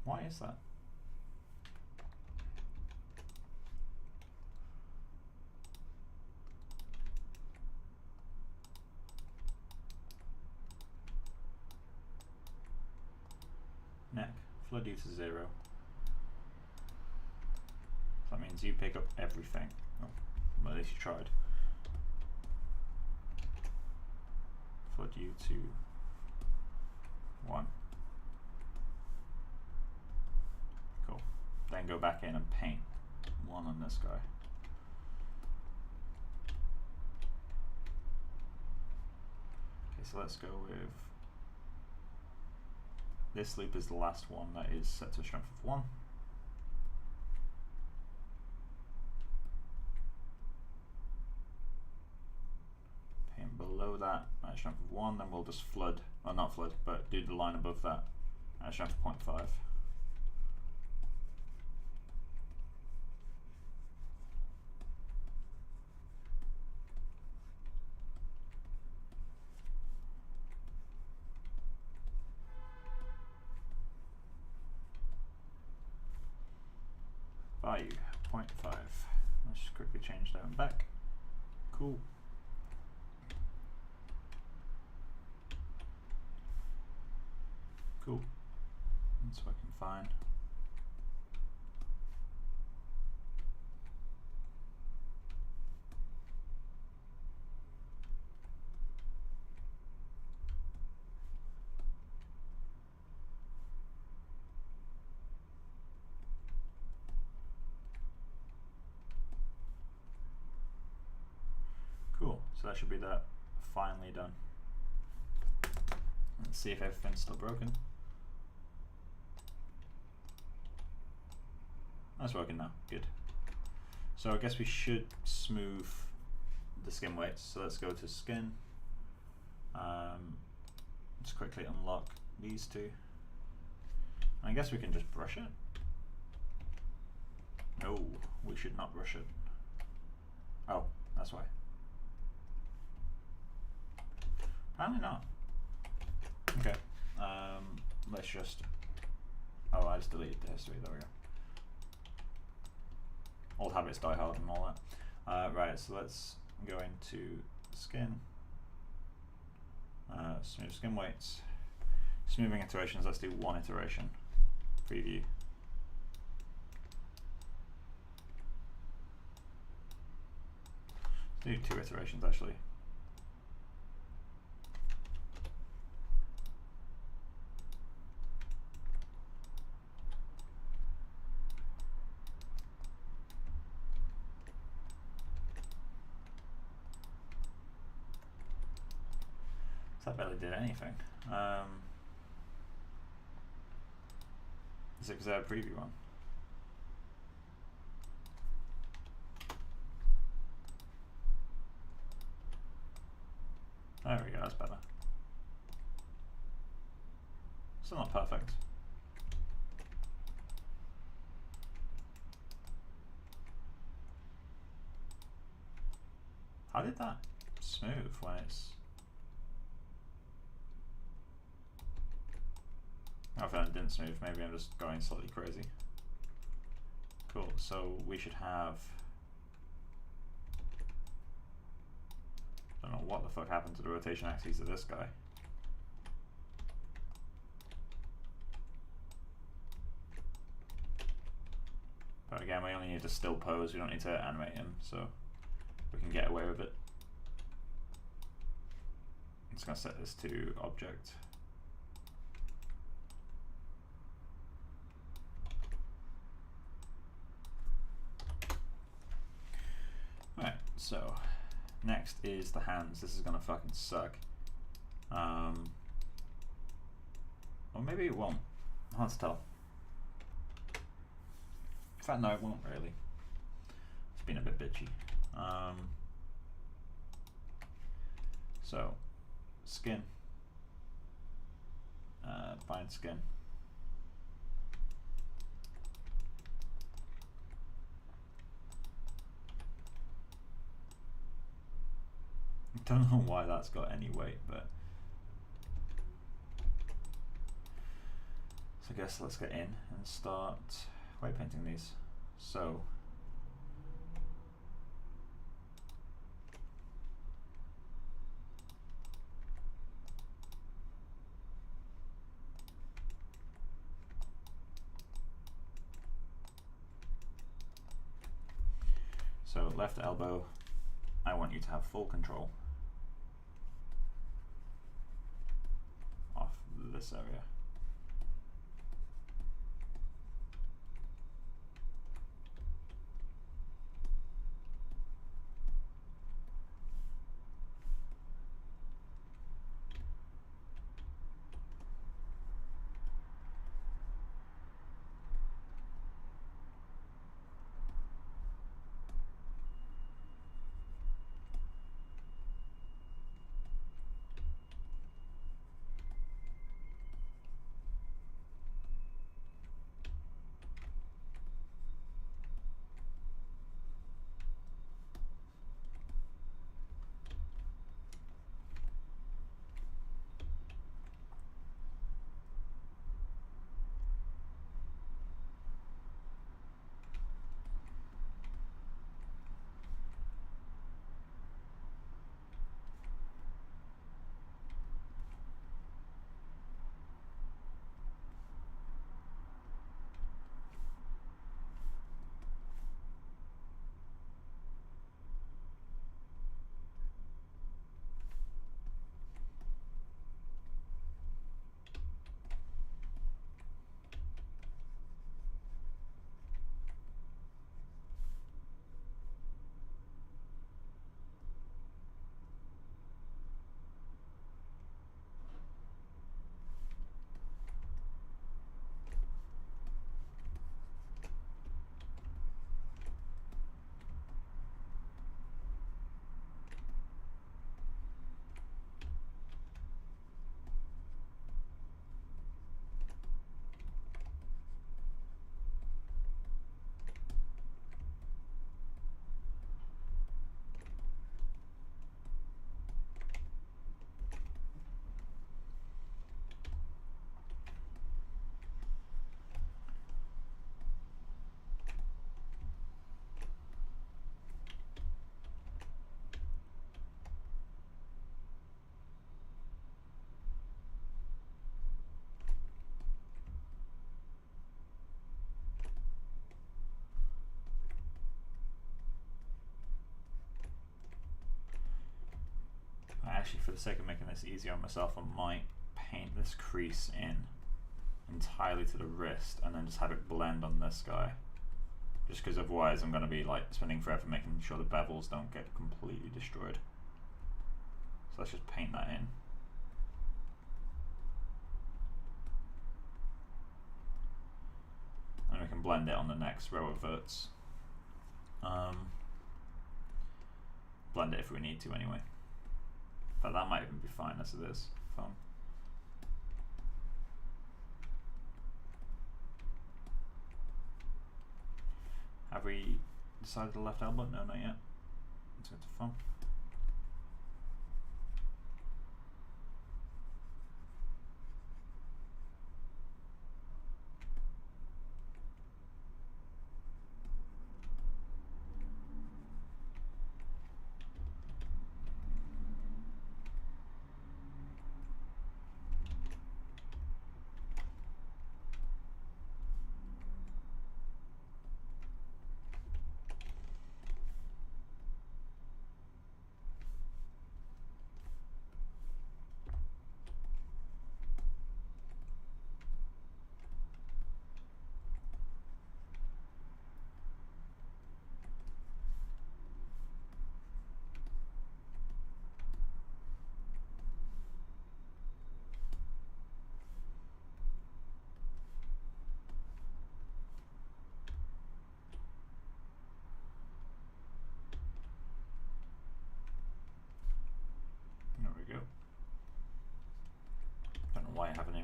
Why is that? Neck, flood you to 0. That means you pick up everything. Oh, well, at least you tried. Flood you to 1. Cool. Then go back in and paint 1 on this guy. Okay, so let's go with this loop is the last one that is set to a strength of 1. Paint below that at a strength of 1, then we'll just flood, or not flood, but do the line above that at a strength of 0.5. Value 0.5. Let's just quickly change that and back. Cool. Cool. That's working fine. Cool, so that should be that finally done. Let's see if everything's still broken. That's working now, good. So I guess we should smooth the skin weights. So let's go to skin. Let's quickly unlock these two. I guess we can just brush it. No, we should not brush it. Oh, that's why. Apparently not. Okay. Let's just. Oh, I just deleted the history. There we go. Old habits die hard and all that. Right. So let's go into skin. Smooth skin weights. Smoothing iterations. Let's do 1 iteration. Preview. Let's do 2 iterations actually. That barely did anything. Is it because I had a preview on? There we go, that's better. Still not perfect. How did that smooth when it's... I found it didn't smooth, maybe I'm just going slightly crazy. Cool, so we should have what the fuck happened to the rotation axis of this guy. But again, we only need to still pose, we don't need to animate him, so we can get away with it. I'm just going to set this to object. Alright, so next is the hands. This is going to fucking suck. Or maybe it won't. Hard to tell. In fact, no, it won't really. It's been a bit bitchy. So, skin. Find skin. I don't know why that's got any weight, but so I guess let's get in and start weight painting these. So left elbow, I want you to have full control off this area. Actually, for the sake of making this easier on myself, I might paint this crease in entirely to the wrist and then just have it blend on this guy. Just because otherwise I'm going to be like spending forever making sure the bevels don't get completely destroyed. So let's just paint that in. And we can blend it on the next row of verts. Blend it if we need to anyway. But that might even be fine as it is. Fun. Have we decided the left elbow? No, not yet. Let's go to fun.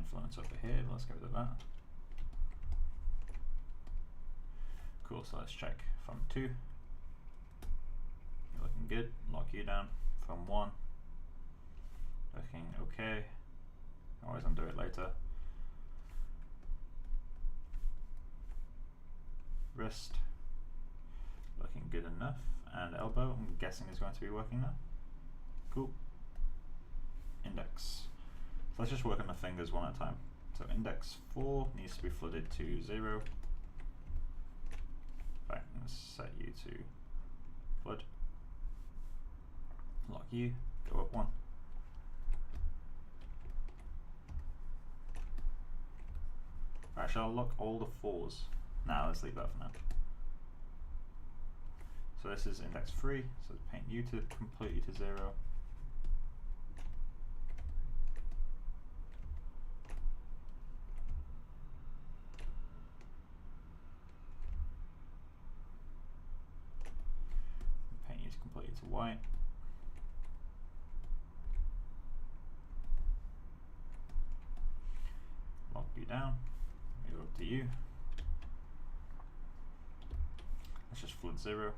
influence over here. Let's get rid of that. Cool, so let's check from 2. You're looking good. Lock you down from 1. Looking okay. Always undo it later. Wrist. Looking good enough. And elbow, I'm guessing is going to be working now. Cool. Index. So let's just work on the fingers one at a time. So index 4 needs to be flooded to 0. Right, I'm going to set you to flood. Lock you, go up 1. Right, shall I lock all the 4s? Nah, let's leave that for now. So this is index 3, so paint you to completely to 0. Paint you to completely to white. Lock you down, move up to you. Let's just flood 0.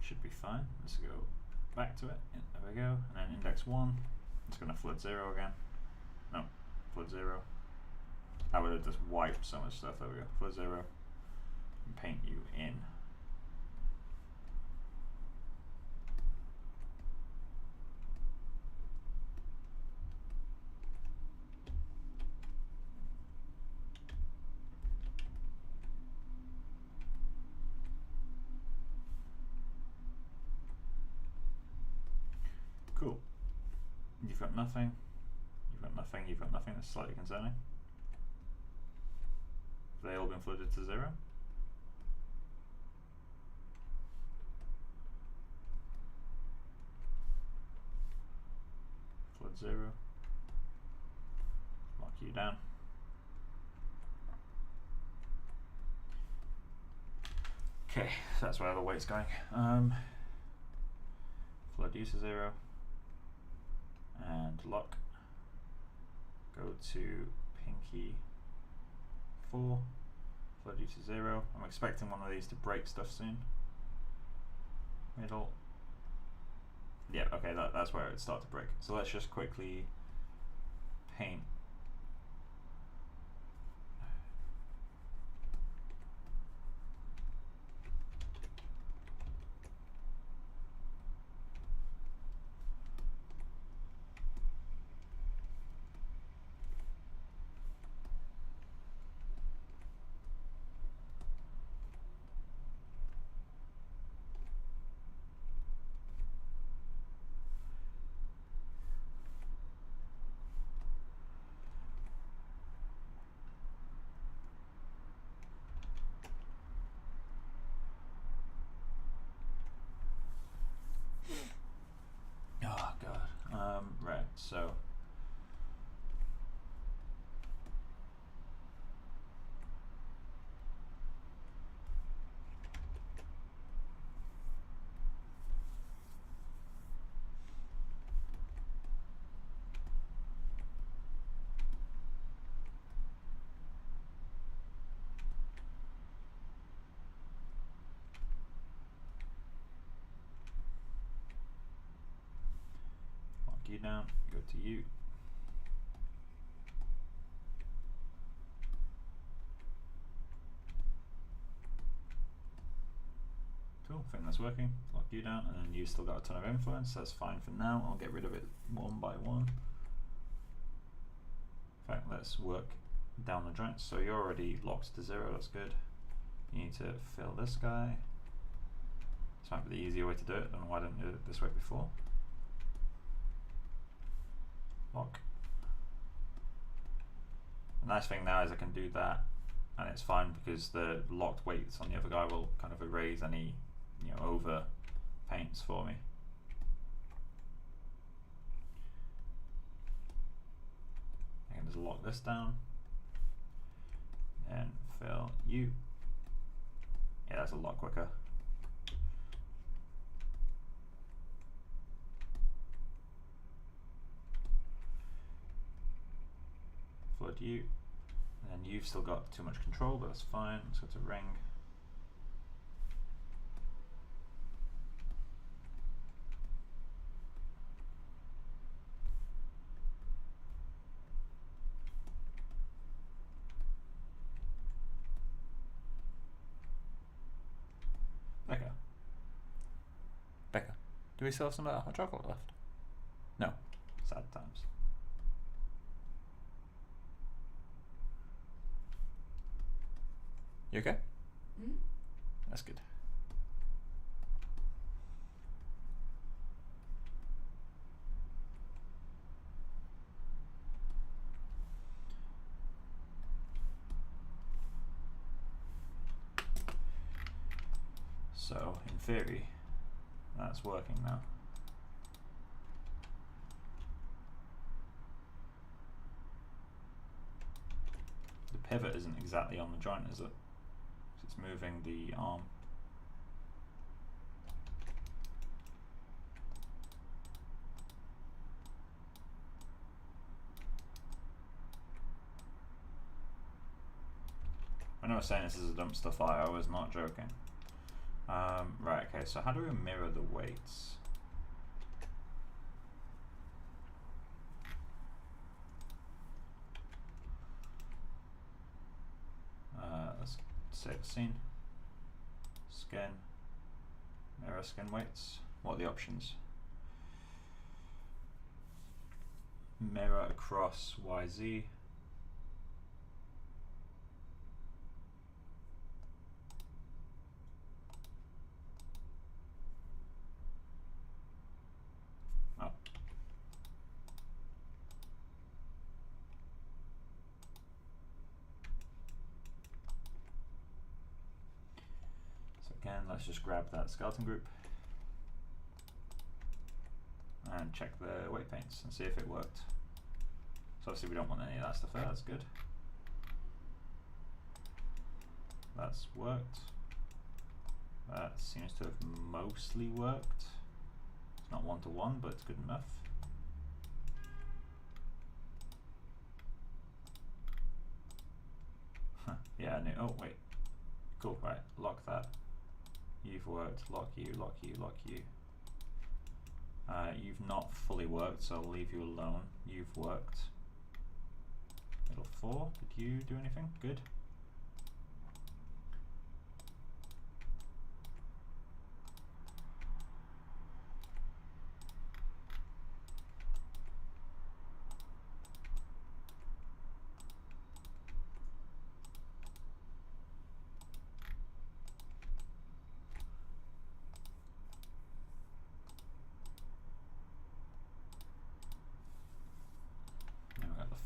Should be fine. Let's go back to it. There we go. And then index 1. It's going to flood 0 again. No, flood 0. I would have just wiped so much stuff. There we go. Flood 0. And paint you in. Cool. You've got nothing. You've got nothing. You've got nothing. That's slightly concerning. Have they all been flooded to 0? Flood 0. Lock you down. Okay, so that's where the weight's going. Flood you to 0. And lock. Go to pinky 4. Flood you to 0. I'm expecting one of these to break stuff soon. Middle. Yeah, okay, that's where it would start to break. So let's just quickly paint. Right, so lock you down, go to you. Cool, I think that's working. Lock you down, and then you still got a ton of influence. That's fine for now. I'll get rid of it one by one. In fact, let's work down the joints. So you're already locked to 0. That's good. You need to fill this guy. This might be the easier way to do it. Then why didn't you do it this way before? Lock. The nice thing now is I can do that, and it's fine because the locked weights on the other guy will kind of erase any, over paints for me. lock this down. And fill U. Yeah, that's a lot quicker. Flood U. And you've still got too much control, but that's fine. Let's go to ring. Becca, do we still have some of that hot chocolate left? No. Sad times. You okay? Mm-hmm. That's good. So, in theory, that's working now. The pivot isn't exactly on the joint, is it? It's moving the arm. When I was saying this is a dumpster fire, I was not joking. Right, okay, so how do we mirror the weights? Let's save the scene. Skin. Mirror skin weights. What are the options? Mirror across YZ. Again, let's just grab that skeleton group and check the weight paints and see if it worked. So obviously we don't want any of that stuff there, that's good. That's worked. That seems to have mostly worked. It's not one-to-one, but it's good enough. Huh, yeah, I knew. Oh, wait. Cool, right, lock that. You've worked, lock you, lock you, lock you. You've not fully worked, so I'll leave you alone. You've worked. Middle 4, did you do anything? Good.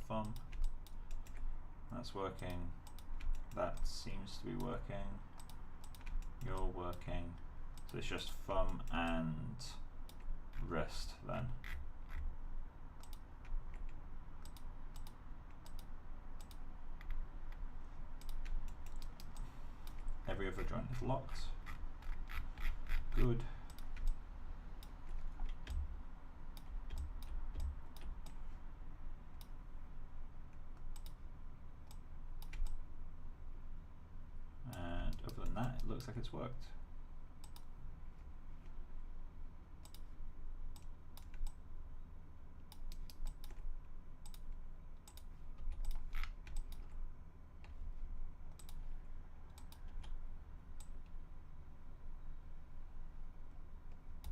Thumb. That's working. That seems to be working. You're working. So it's just thumb and wrist then. Every other joint is locked. Good. Looks like it's worked.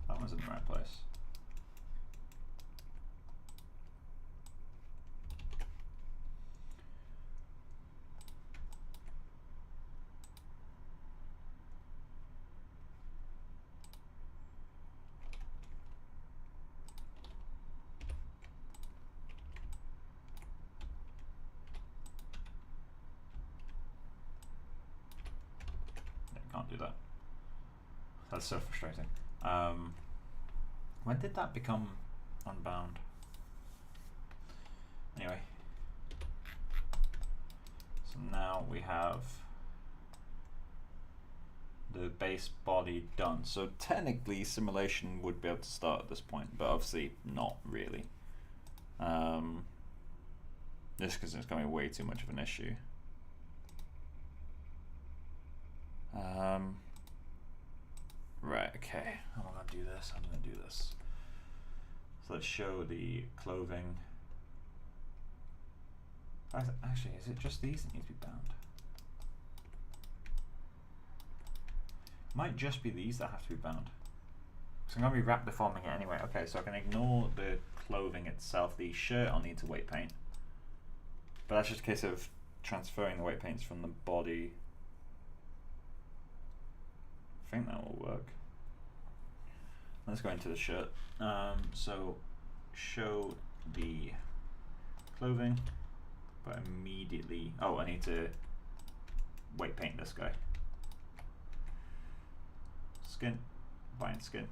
That one's in the right place. Can't do that. That's so frustrating. When did that become unbound? Anyway, So now we have the base body done. So technically simulation would be able to start at this point, but obviously not really. Just because it's going to be way too much of an issue. Right, okay, how am I going to do this? I'm going to do this. So let's show the clothing. Actually, is it just these that need to be bound? Might just be these that have to be bound. So I'm going to be wrap deforming it anyway. Okay, so I can ignore the clothing itself. The shirt I'll need to weight paint. But that's just a case of transferring the weight paints from the body. I think that will work. Let's go into the shirt. So show the clothing, but immediately, oh, I need to weight paint this guy. Skin, bind skin.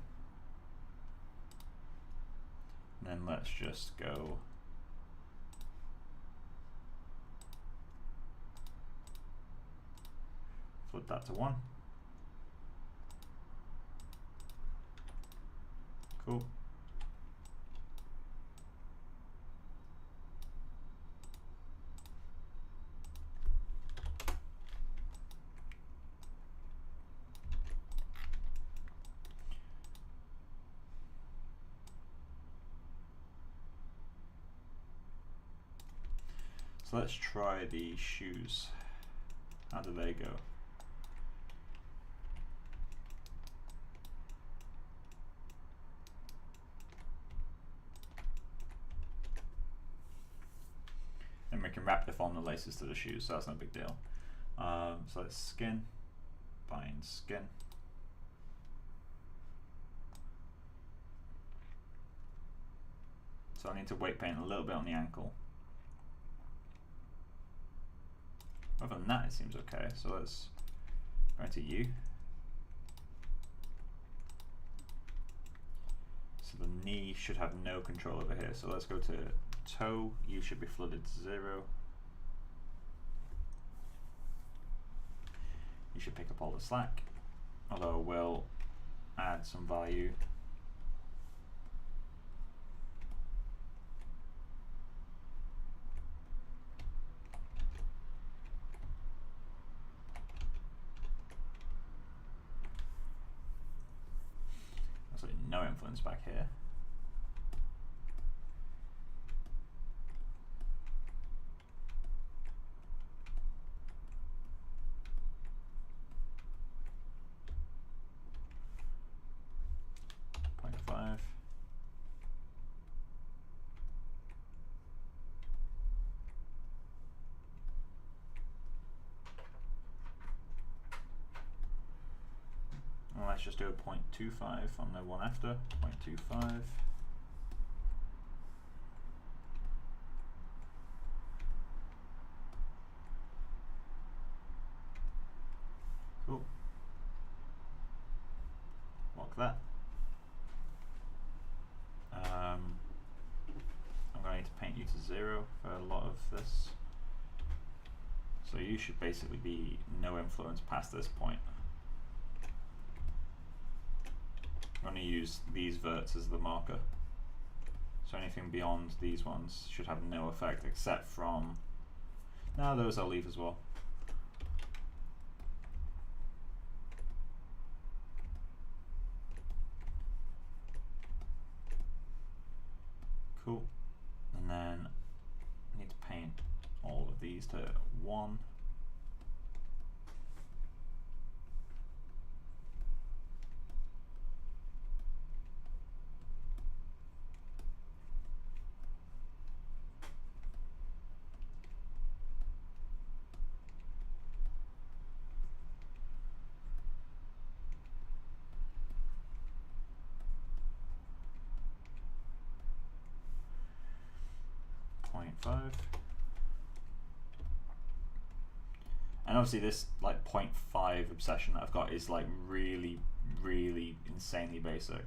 And then let's just go flip that to 1. Cool. So let's try the shoes. How do they go? And we can wrap deform the laces to the shoes, so that's no big deal. So let's skin, bind skin. So I need to weight paint a little bit on the ankle. Other than that, it seems okay. So let's go into U. So the knee should have no control over here. So let's go to toe. U should be flooded to 0. You should pick up all the slack, although we'll add some value. No influence back here. .5. Well, let's just do a 0.25 on the one after. 0.25. Cool. Lock that. I'm going to need to paint you to 0 for a lot of this. So you should basically be no influence past this point. I'm going to use these verts as the marker. So anything beyond these ones should have no effect except from... No, those I'll leave as well. Cool. And then I need to paint all of these to 1. And obviously this like 0.5 obsession that I've got is like really insanely basic.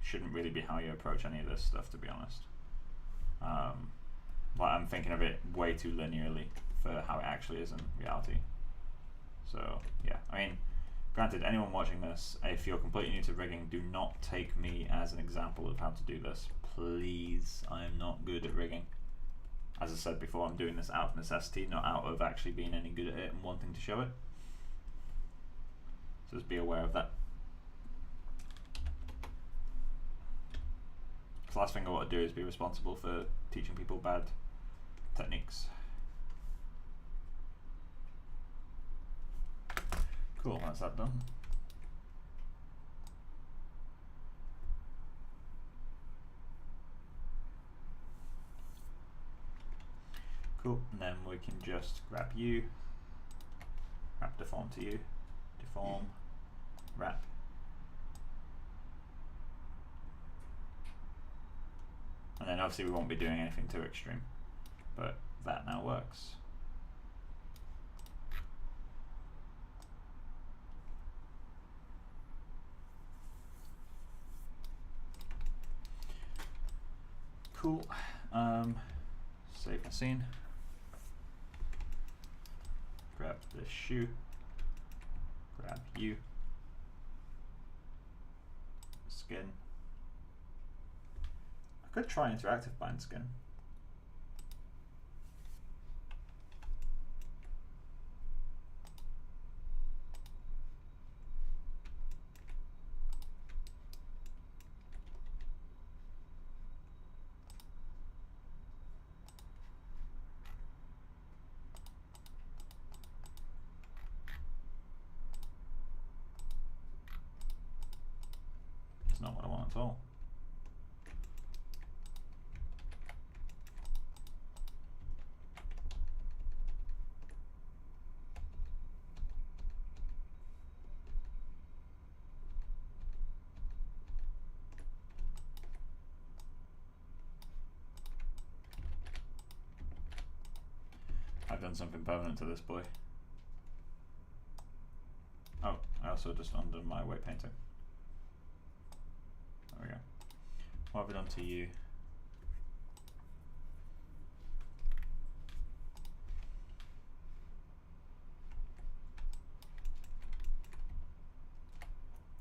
Shouldn't really be how you approach any of this stuff, to be honest. Like I'm thinking of it way too linearly for how it actually is in reality. So yeah, I mean, granted, anyone watching this, if you're completely new to rigging, do not take me as an example of how to do this. Please, I am not good at rigging. As I said before, I'm doing this out of necessity, not out of actually being any good at it and wanting to show it. So just be aware of that. The last thing I want to do is be responsible for teaching people bad techniques. Cool, that's that done. Cool, and then we can just grab you, wrap deform to you, deform, wrap. And then obviously we won't be doing anything too extreme, but that now works. Cool, save my scene. Grab this shoe, grab you, skin. I could try interactive bind skin. It's not what I want at all. I've done something permanent to this boy. Oh, I also just undone my weight painting. There we go. What have I done to you?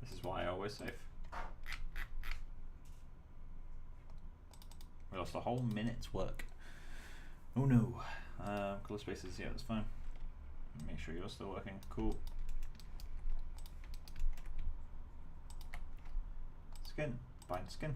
This is why I always save. We lost a whole minute's work. Oh no. Color spaces, yeah, that's fine. Make sure you're still working. Cool. Skin. Bind skin.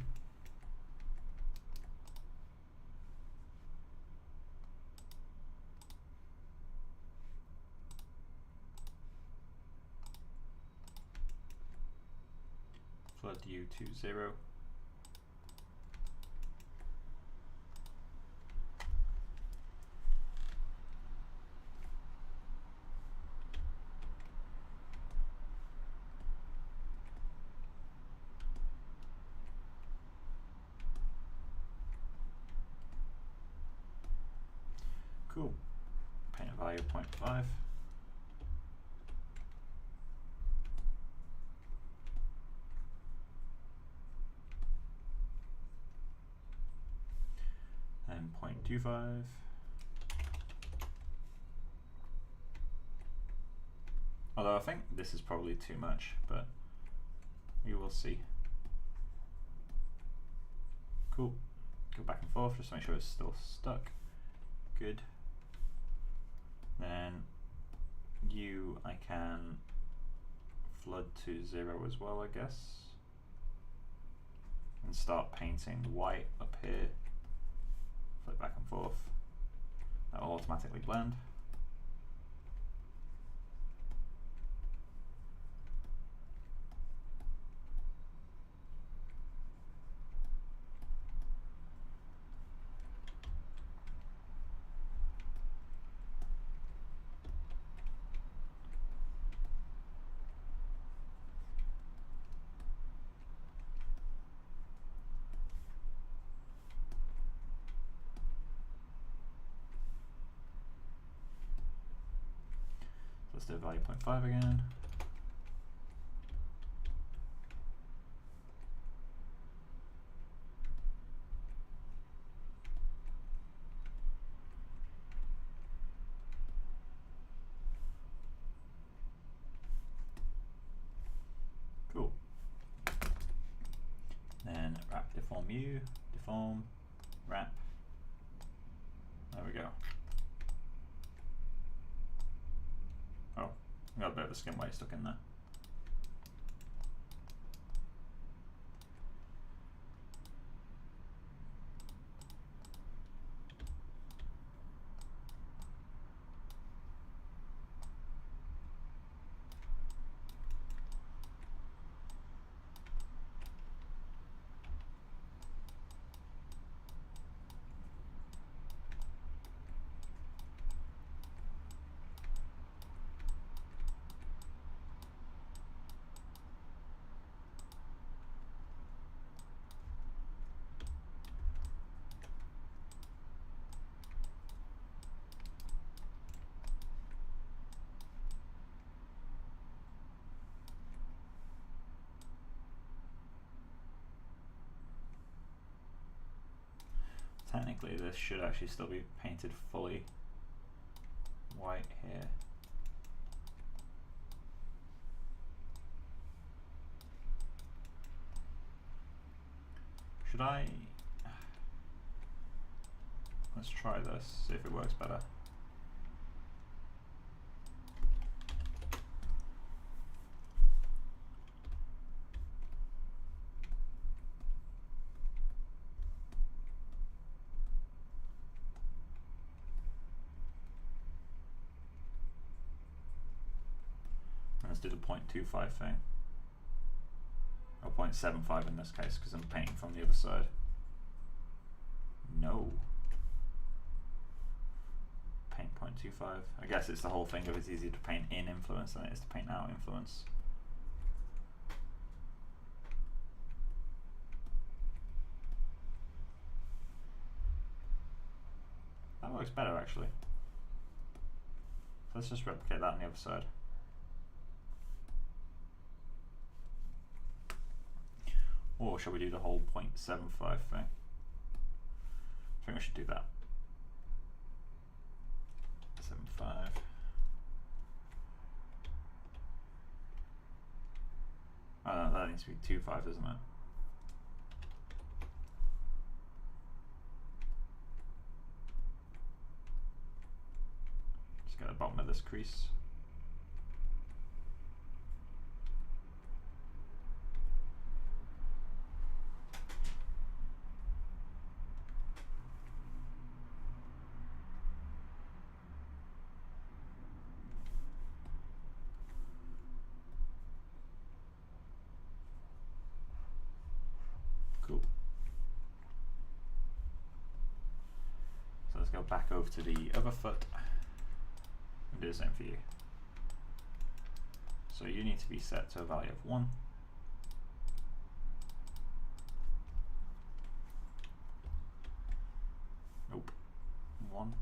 Flood you to 0. Cool. Paint a value of 0.5. And 0.25. Although I think this is probably too much, but we will see. Cool. Go back and forth just to make sure it's still stuck. Good. Then you, I can flood to 0 as well, I guess. And start painting white up here. Flip back and forth. That will automatically blend. Let's do value 0.5 again. deform you, deform, wrap. There we go. Oh, I got a bit of a skin weight stuck in there. Technically this should actually still be painted fully white here. Should I? Let's try this, see if it works better. Let's do the 0.25 thing, or 0.75 in this case, because I'm painting from the other side. No. Paint 0.25. I guess it's the whole thing of it's easier to paint in influence than it is to paint out influence. That works better actually. So let's just replicate that on the other side. Or shall we do the whole 0.75 thing? I think we should do that. 75. Oh no, that needs to be 2.5, doesn't it? Just get the bottom of this crease. Cool. So let's go back over to the other foot and do the same for you. So you need to be set to a value of 1. Nope. 1.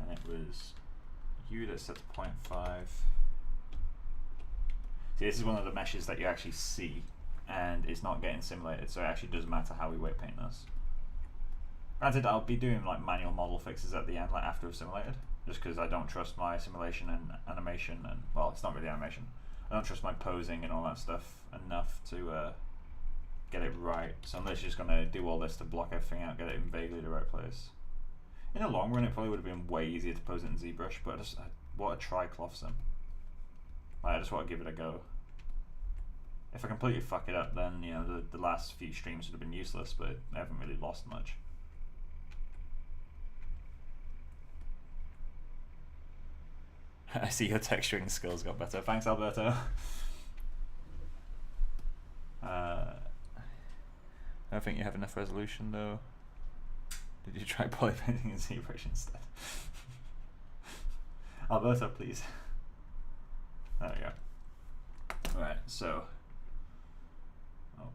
And it was you that set to 0.5. See, this is one of the meshes that you actually see and it's not getting simulated, so it actually doesn't matter how we weight paint this. Granted, I'll be doing like manual model fixes at the end, like after we've simulated, just because I don't trust my simulation and animation, and well, it's not really animation. I don't trust my posing and all that stuff enough to get it right. So I'm literally just gonna do all this to block everything out, get it in vaguely the right place. In the long run, it probably would have been way easier to pose it in ZBrush, but I want to try cloth sim. Like, I just want to give it a go. If I completely fuck it up, then you know the last few streams would have been useless, but I haven't really lost much. I see your texturing skills got better. Thanks, Alberto. I don't think you have enough resolution though. Did you try polypainting in ZBrush instead? Alberto, please. There we go. Alright, so. Oh.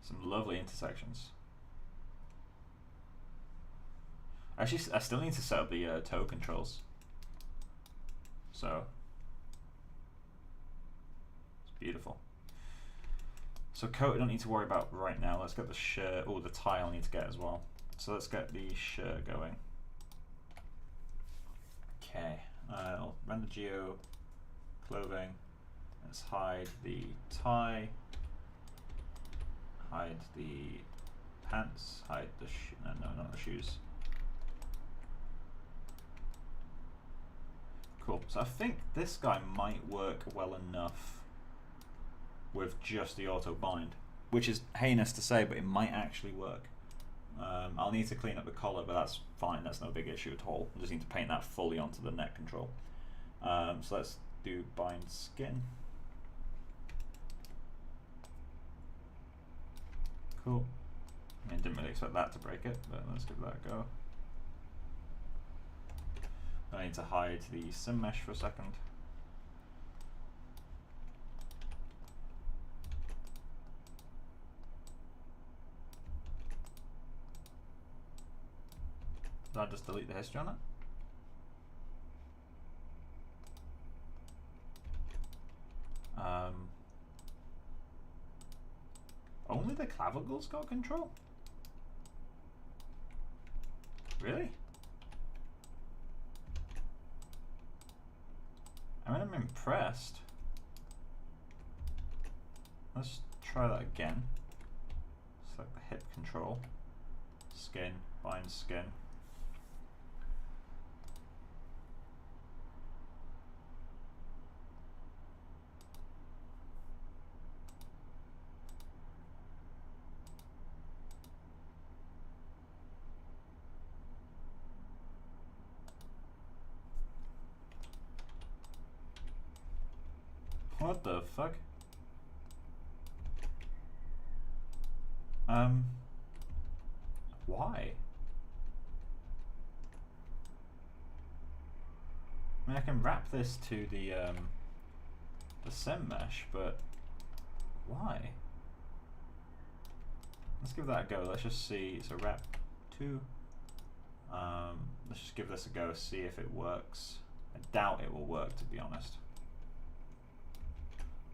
Some lovely intersections. Actually, I still need to set up the toe controls. So. It's beautiful. So coat I don't need to worry about right now. Let's get the shirt, or the tie I'll need to get as well. So let's get the shirt going. Okay, I'll render geo clothing. Let's hide the tie, hide the pants, hide the no, not the shoes. Cool. So I think this guy might work well enough with just the auto bind, which is heinous to say, but it might actually work. I'll need to clean up the collar, but that's fine. That's no big issue at all. I just need to paint that fully onto the neck control. So let's do bind skin. Cool. I didn't really expect that to break it, but let's give that a go. I need to hide the sim mesh for a second. Did I just delete the history on it? Only the clavicles got control? Really? I mean, I'm impressed. Let's try that again. Select the hip control. Skin, bind skin. What the fuck? Why? I mean, I can wrap this to the sim mesh, but why? Let's give that a go. Let's just see. So wrap 2. Let's just give this a go, see if it works. I doubt it will work, to be honest.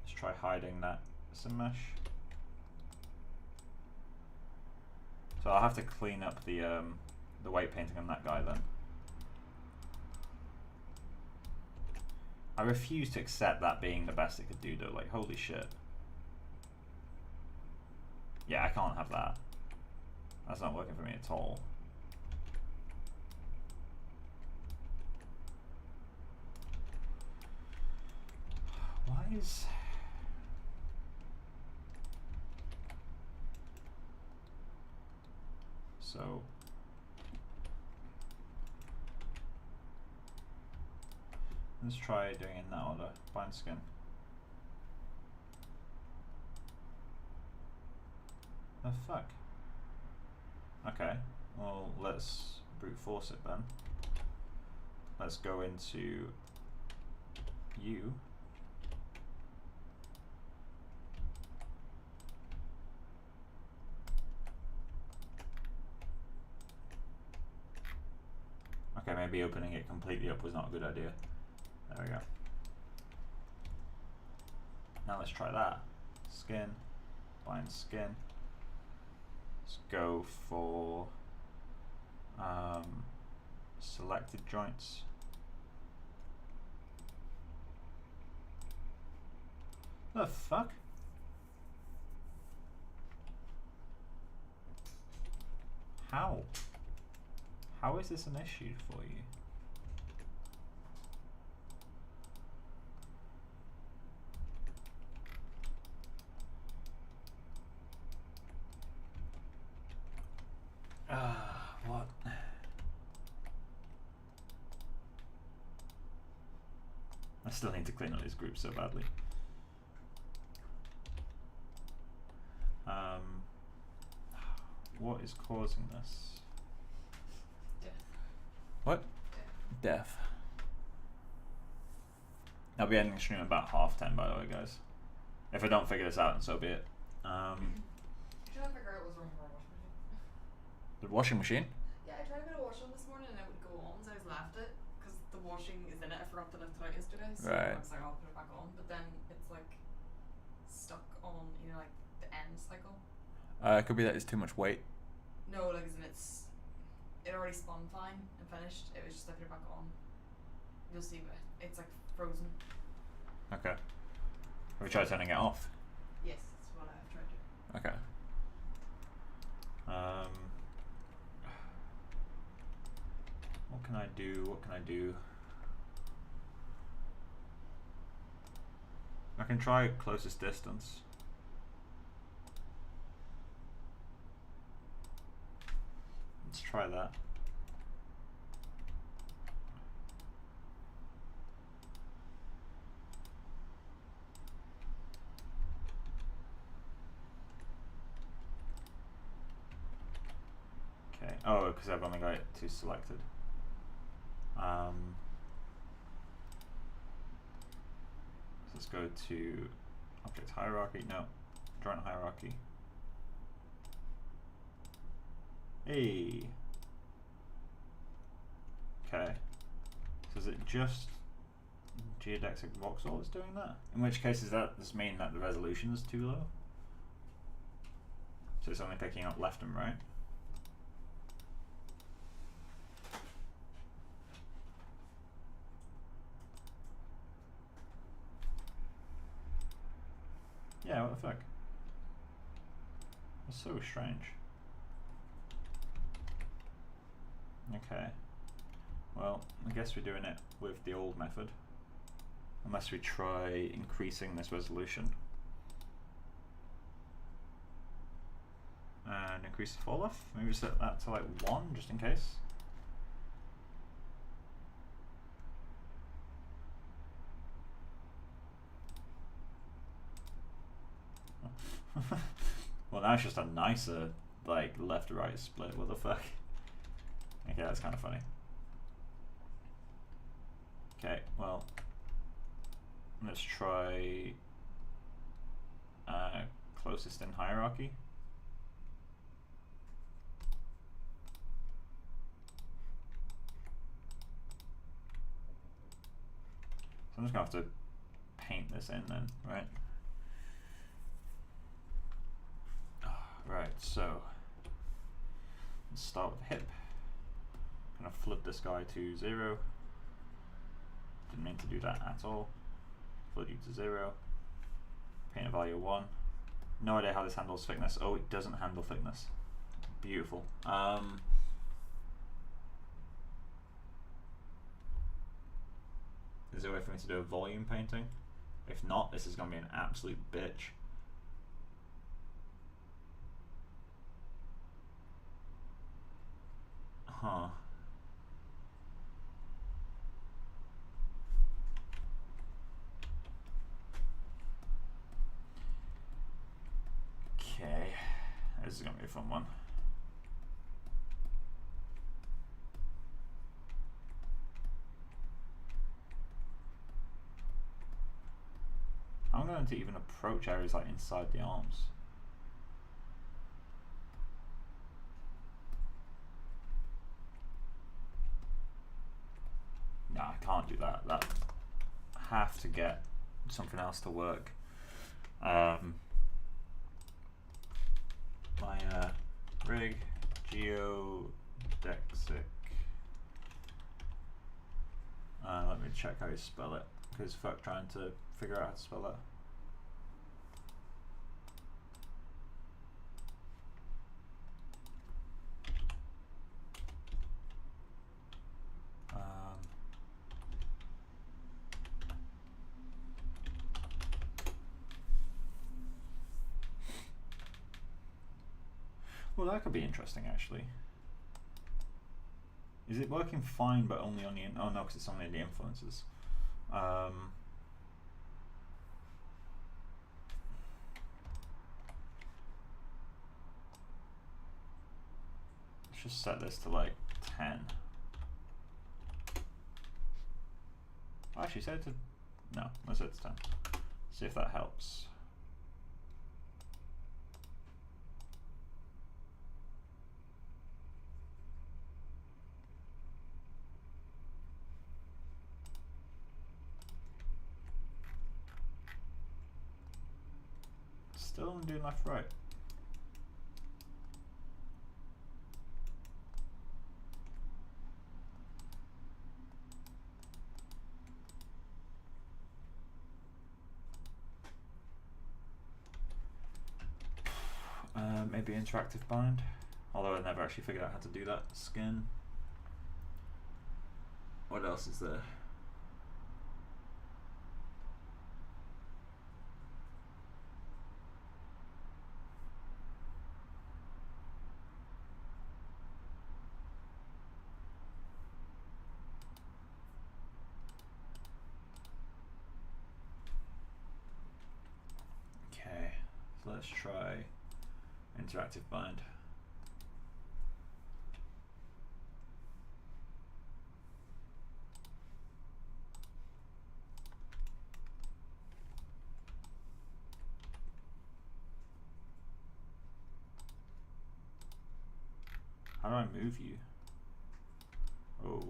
Let's try hiding that sim mesh. So I'll have to clean up the weight painting on that guy then. I refuse to accept that being the best it could do though, like holy shit. Yeah, I can't have that. That's not working for me at all. Why is... So... let's try doing it in that order. Bind skin. The fuck? Okay, well let's brute force it then. Let's go into you. Okay, maybe opening it completely up was not a good idea. There we go. Now let's try that. Skin, bind skin. Let's go for selected joints. The fuck? How? How is this an issue for you? What? I still need to clean up these groups so badly. What is causing this? Death. What? Death. I'll be ending the stream about 10:30 by the way, guys. If I don't figure this out, then so be it. Did you not figure out what was wrong with our washing machine? The washing machine? Yeah, I tried a bit of washing this morning and it would go on, so I just left it because the washing is in it. I forgot to lift it out yesterday, so Right. I was like, I'll put it back on. But then it's like stuck on, you know, like the end cycle. It could be that it's too much weight. No, like as in it's it already spun fine and finished. It was just I put it back on. You'll see it's like frozen. Okay. Have we tried turning it off? Yes, that's what I've tried to. Okay. What can I do? What can I do? I can try closest distance. Let's try that. Okay. Oh, because I've only got it two selected. Let's go to object hierarchy. No, drawing hierarchy. Hey. Okay. So is it just geodesic voxel that's doing that? In which case, does that just mean that the resolution is too low? So it's only picking up left and right. Yeah, what the fuck? That's so strange. Okay. Well, I guess we're doing it with the old method. Unless we try increasing this resolution. And increase the fall off. Maybe set that to like 1 just in case. Well, now it's just a nicer like left to right split. What the fuck? Okay, that's kind of funny. Okay, well, let's try closest in hierarchy. So I'm just gonna have to paint this in then, right? Right, so let's start with the hip. I'm gonna flip this guy to 0. Didn't mean to do that at all. Flip you to 0. Paint a value of 1. No idea how this handles thickness. Oh, it doesn't handle thickness. Beautiful. Is there a way for me to do a volume painting? If not, this is gonna be an absolute bitch. Huh. Okay. This is gonna be a fun one. I'm going to even approach areas like inside the arms. No, I can't do that. That have to get something else to work. My rig geodexic. Let me check how you spell it, because fuck trying to figure out how to spell that. Well, that could be interesting actually. Is it working fine but only on the, oh no, because it's only the influences. Let's just set this to like 10. Actually, set it to, no, let's set it to 10. See if that helps. Still doing left right. Maybe interactive bind, although I never actually figured out how to do that. Skin. What else is there? Okay, so let's try interactive bind. How do I move you? Oh.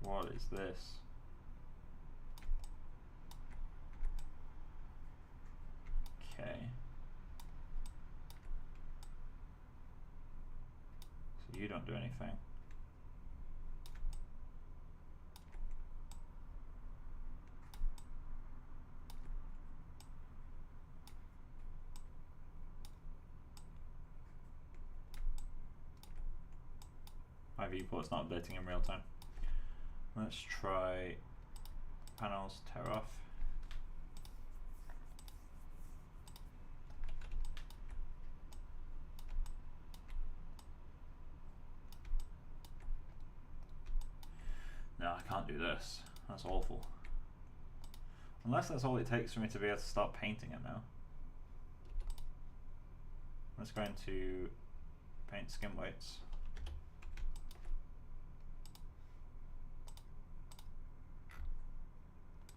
What is this? Okay. So you don't do anything. My viewport's not updating in real time. Let's try panels, tear off. No, I can't do this. That's awful. Unless that's all it takes for me to be able to start painting it now. Let's go into paint skin weights.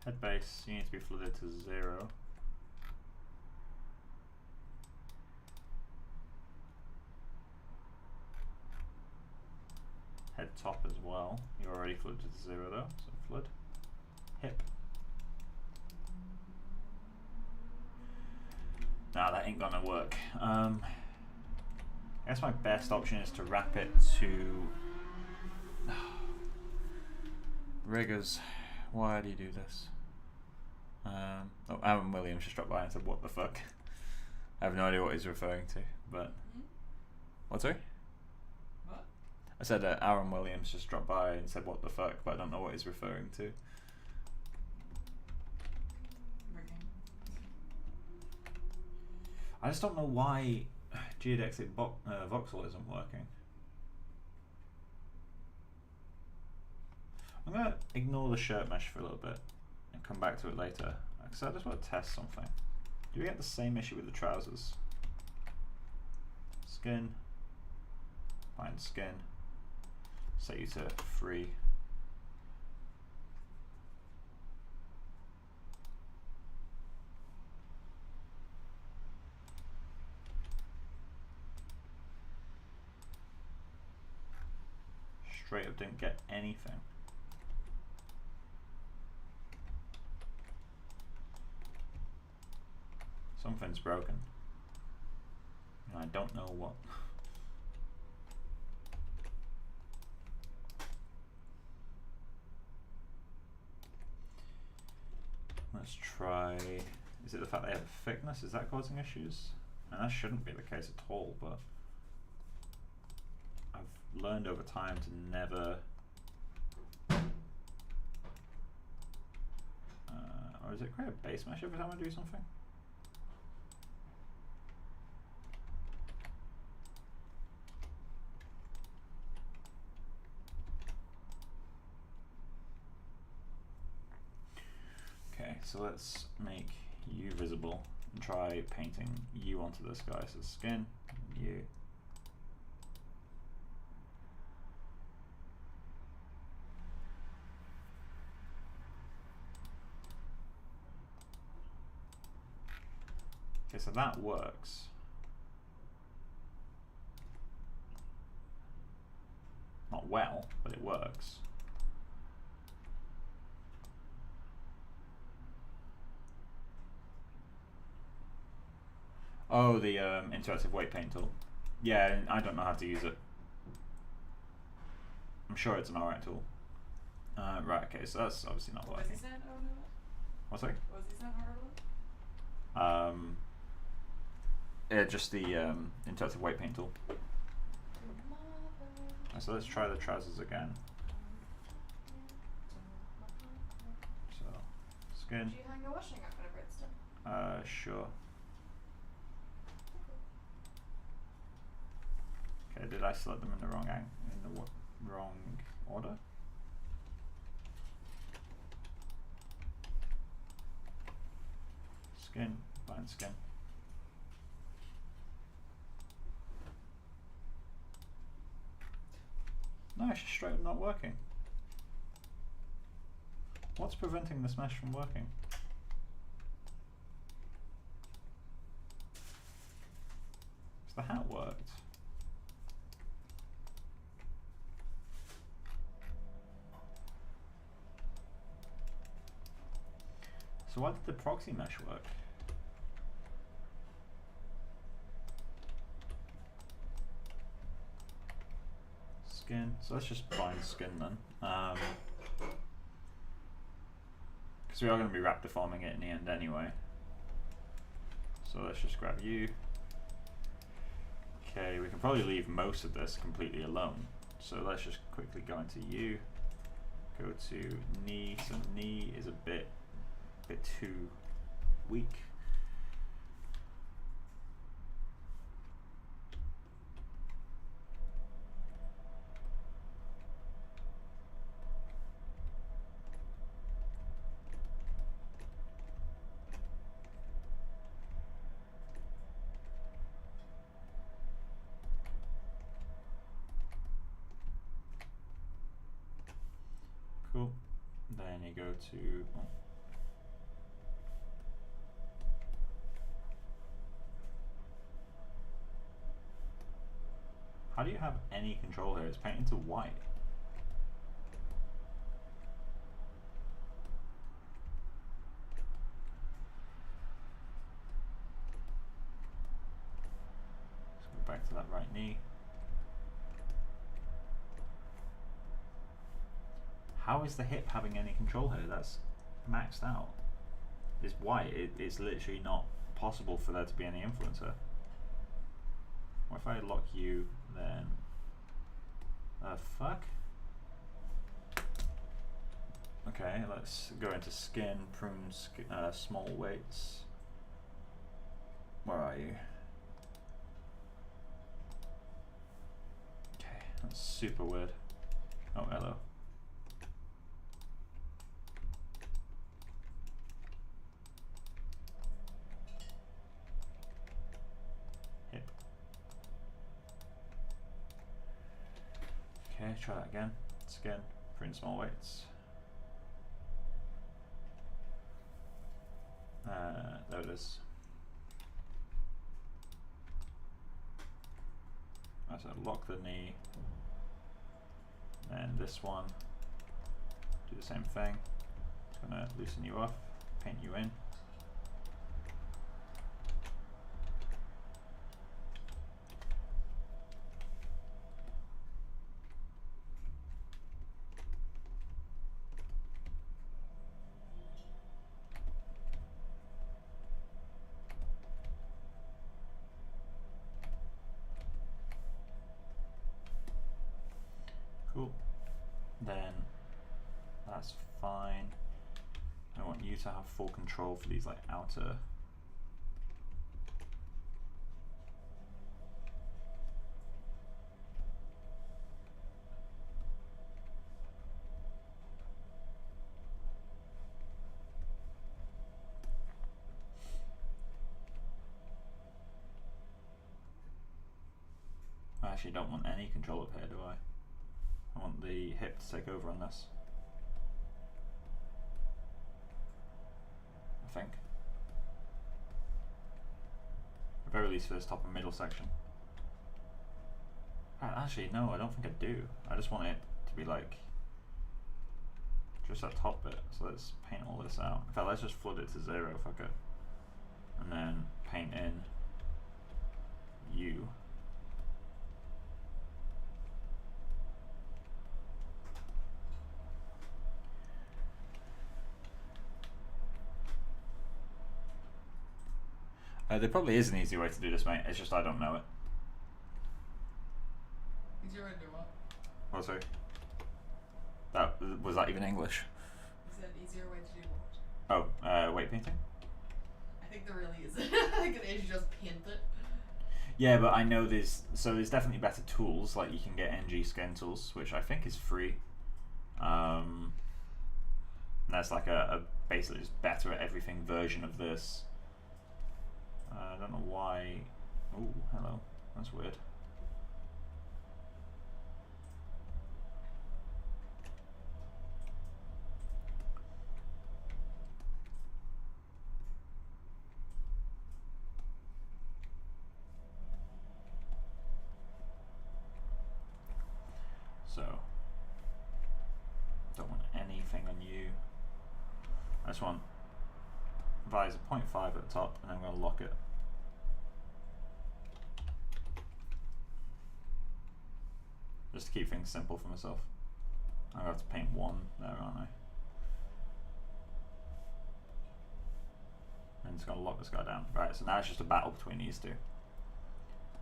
Head base, you need to be flooded to 0. Head top as well. You're already flooded to 0 though, so flood. Hip. Nah, that ain't gonna work. I guess my best option is to wrap it to riggers. Why do you do this? Oh, Aaron Williams just dropped by and said, "What the fuck?" I have no idea what he's referring to, but what? Sorry? What? I said Aaron Williams just dropped by and said, "What the fuck?" but I don't know what he's referring to. I just don't know why geodesic voxel isn't working. I'm going to ignore the shirt mesh for a little bit and come back to it later, because I just want to test something. Do we get the same issue with the trousers? Skin, find skin, set you to 3. Straight up didn't get anything. Something's broken. And I don't know what. Let's try. Is it the fact they have a thickness? Is that causing issues? And that shouldn't be the case at all, but I've learned over time to never. Or does it create a base mesh every time I do something? Okay, so let's make you visible and try painting you onto this guy. So skin, you. Okay, so that works. Not well, but it works. Oh, the interactive weight paint tool. Yeah, I don't know how to use it. sure it's an alright tool. Right, okay, so that's obviously not What working. was he saying? Oh, no. What's that? What was he saying? Horrible? Just the interactive weight paint tool. So let's try the trousers again. So, skin. Do you hang the washing up whenever it's done? Sure. Okay, did I select them in the wrong wrong order? Skin, find skin. No, it's just straight up not working. What's preventing this mesh from working? The hat worked. So why did the proxy mesh work? Skin. So let's just find skin then. Because we are going to be wrap deforming it in the end anyway. So let's just grab you. Okay, we can probably leave most of this completely alone. So let's just quickly go into you. Go to knee. So knee is a bit too weak. Cool. Then you go to how do you have any control here? It's painted to white. Let's go back to that right knee. How is the hip having any control here? That's maxed out. It's white. It's literally not possible for there to be any influence here. What if I lock you then? Fuck? Okay, let's go into skin, prune, small weights. Where are you? Okay, that's super weird. Oh, hello. Okay, try that again. Skin, print small weights. There it is. Right, so lock the knee. Then this one, do the same thing. It's gonna loosen you off, paint you in. Cool. Then that's fine. I want you to have full control for these like outer. I actually don't want any control up here, do I? I want the hip to take over on this. I think. At the very least for this top and middle section. Actually, no, I don't think I do. I just want it to be like just that top bit. So let's paint all this out. In fact, let's just flood it to 0, fuck it. And then paint in you. There probably is an easy way to do this, mate. It's just I don't know it. Easier way to do what? Oh, sorry. Was that even English? Is it an easier way to do what? Oh, weight painting? I think there really isn't. I think it is just paint it. Yeah, but I know there's definitely better tools, like you can get NG Skin Tools, which I think is free. And that's like a basically just better at everything version of this. I don't know why. Oh, hello. That's weird. So, don't want anything on you. I just want visor 0.5 at the top, and I'm going to lock it. Just to keep things simple for myself. I'm going to have to paint one there, aren't I? And just going to lock this guy down. Right, so now it's just a battle between these two.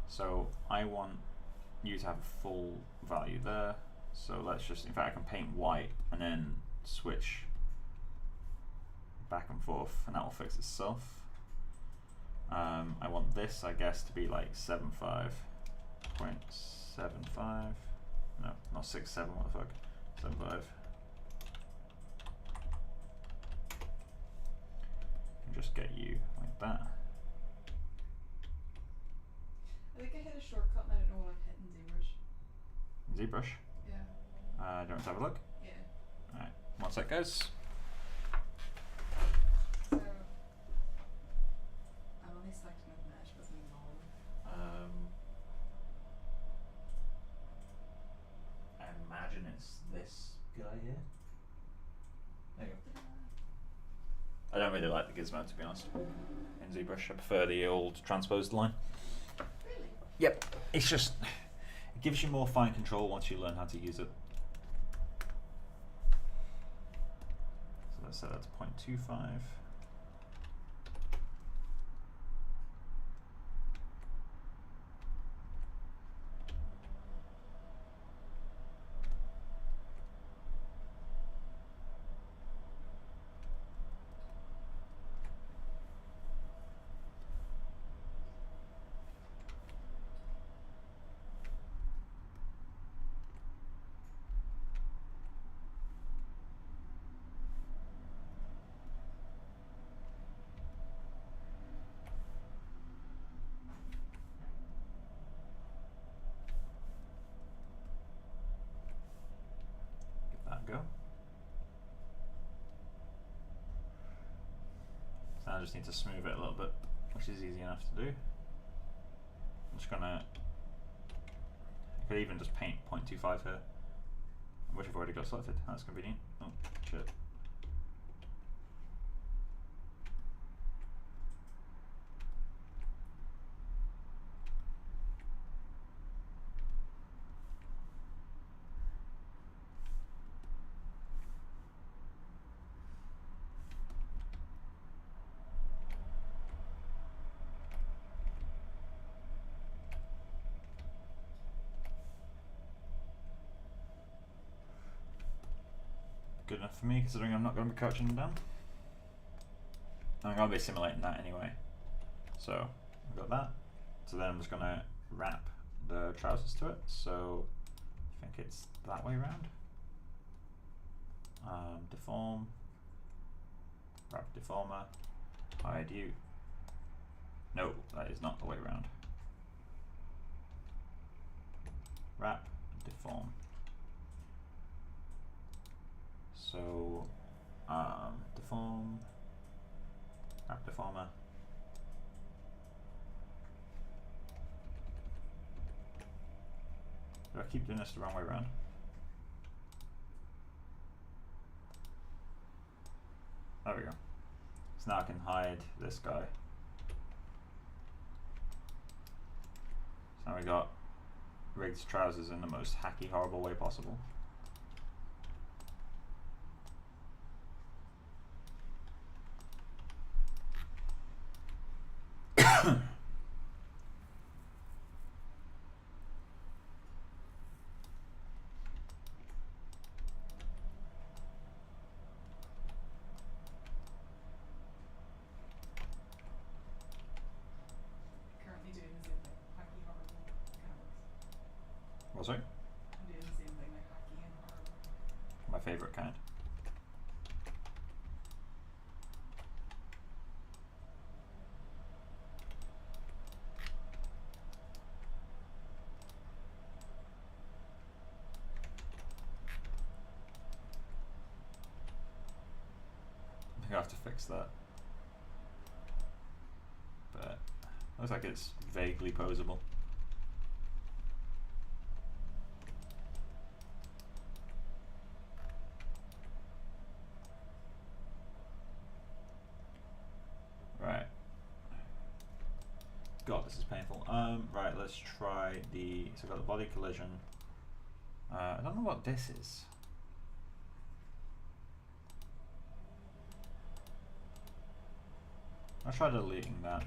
So I want you to have a full value there. So let's just, in fact I can paint white and then switch back and forth and that will fix itself. I want this, I guess, to be like 75.75. No, not 67, what the fuck? 75. And just get you like that. I think I hit a shortcut and I don't know what I've hit in ZBrush. ZBrush? Yeah. Do you want to have a look? Yeah. Alright, 1 sec guys. So, I'm only selecting with mesh, wasn't even all. I imagine it's this guy here. There you go. I don't really like the gizmo, to be honest. In ZBrush, I prefer the old transposed line. Really? Yep. It's just, it gives you more fine control once you learn how to use it. So let's set that to 0.25. Go. So I just need to smooth it a little bit, which is easy enough to do. I'm just gonna, I could even just paint 0.25 here, which I've already got selected. That's convenient. Oh shit. Good enough for me, considering I'm not going to be crouching down. I'm going to be simulating that anyway. So I've got that. So then I'm just going to wrap the trousers to it. So I think it's that way around. Deform, wrap deformer, hide you. No, that is not the way around. Wrap, deform. So, deform, wrap deformer. Do I keep doing this the wrong way around? There we go. So now I can hide this guy. So now we got rigged trousers in the most hacky, horrible way possible. favorite kind. I think I have to fix that. But looks like it's vaguely posable. Right. God, this is painful. Right, let's try the. So I've got the body collision. I don't know what this is. I'll try deleting that.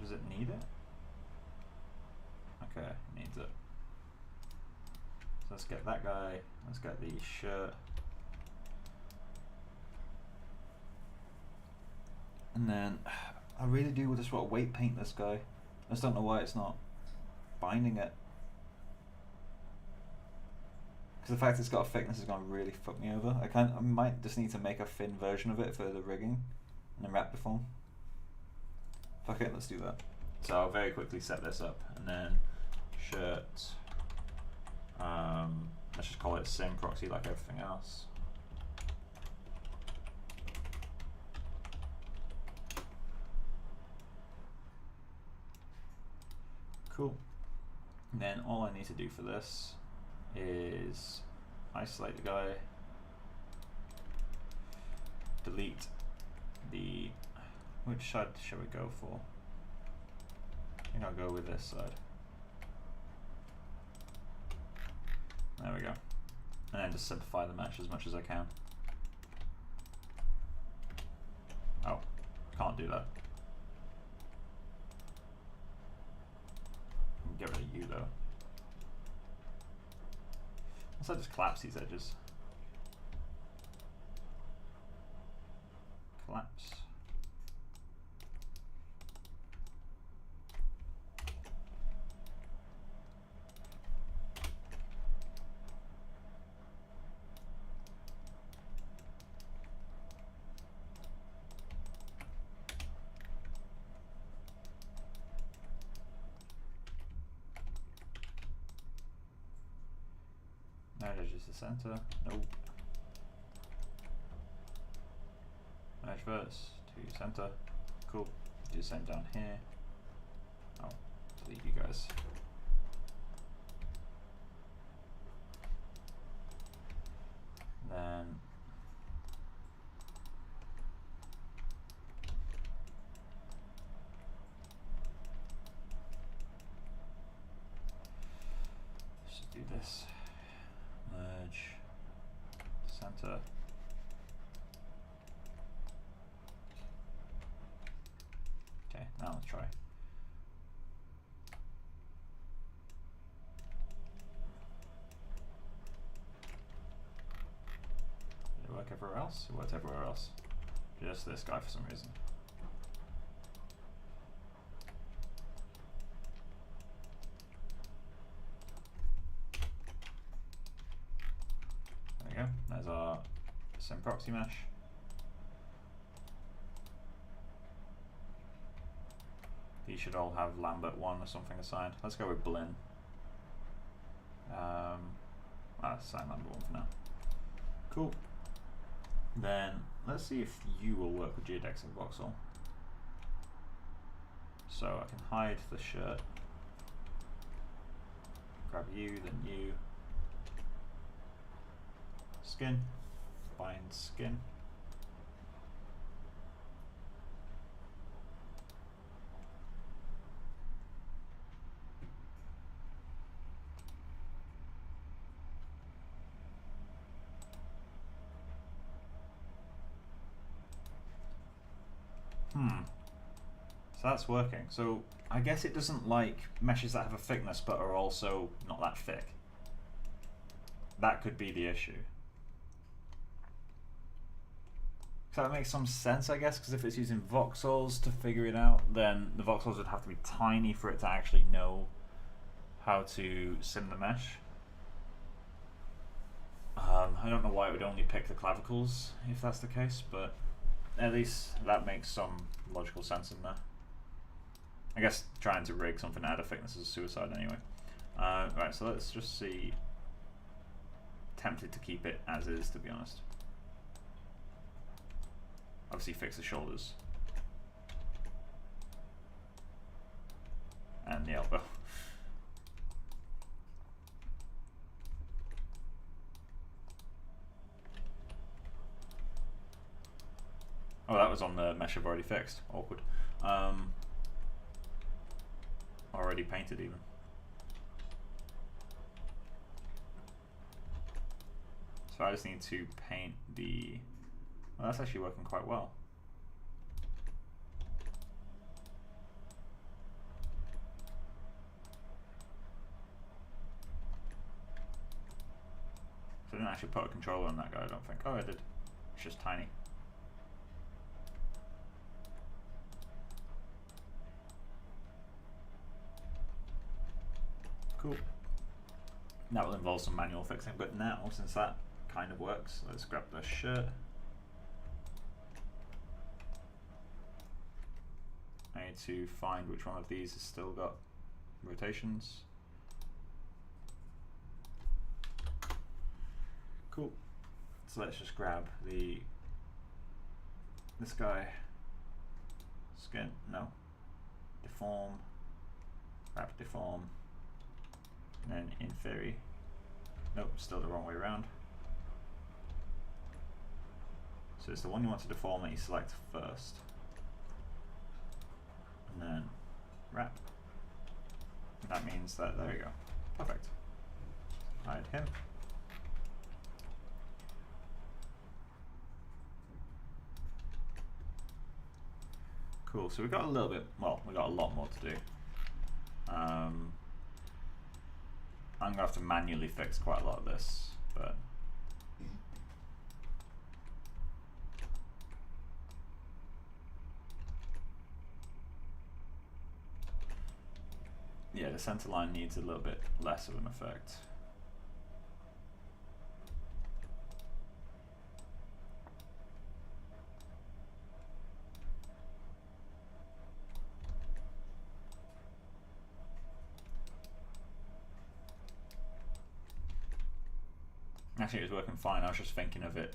Does it need it? Okay, it needs it. So let's get that guy. Let's get the shirt. And then I really do just want to weight paint this guy. I just don't know why it's not binding it. Because the fact it's got a thickness is going to really fuck me over. I might just need to make a thin version of it for the rigging and then wrap the form. Fuck it, let's do that. So I'll very quickly set this up and then shirt. Let's just call it sim proxy like everything else. Cool. And then all I need to do for this is isolate the guy, delete the, which side shall we go for? I think I'll go with this side. There we go. And then just simplify the mesh as much as I can. Oh, can't do that. Get rid of you though. Unless I just collapse these edges. Collapse. Merge is the center. Nope. Merge verse to center. Cool. Do the same down here. Oh, delete you guys. Then just do this. Merge, center. Okay, now let's try. Did it work everywhere else? It worked everywhere else. Just this guy for some reason. There's our sim proxy mesh. These should all have Lambert 1 or something assigned. Let's go with Blinn. Assign Lambert 1 for now. Cool. Then let's see if you will work with geodesic voxel. So I can hide the shirt. Grab you, then you. Skin, bind skin. So that's working. So I guess it doesn't like meshes that have a thickness but are also not that thick. That could be the issue. So that makes some sense, I guess, because if it's using voxels to figure it out, then the voxels would have to be tiny for it to actually know how to sim the mesh. I don't know why it would only pick the clavicles if that's the case, but at least that makes some logical sense in there. I guess trying to rig something out of thickness is a suicide anyway. Right, so let's just see. Tempted to keep it as is, to be honest. Obviously fix the shoulders. And the elbow. Oh, that was on the mesh I've already fixed. Awkward. Already painted even. So I just need to paint the... Well, that's actually working quite well. So I didn't actually put a controller on that guy, I don't think. Oh, I did. It's just tiny. Cool. That will involve some manual fixing, but now, since that kind of works, let's grab the shirt. I need to find which one of these has still got rotations. Cool. So let's just grab this guy. Skin, no. Deform. Wrap, deform. And then in theory, nope, still the wrong way around. So it's the one you want to deform that you select first. And then wrap. And that means that, there you go. Perfect. Hide him. Cool, so we got a little bit, well, we got a lot more to do. I'm gonna have to manually fix quite a lot of this, but yeah, the center line needs a little bit less of an effect. Actually, it was working fine. I was just thinking of it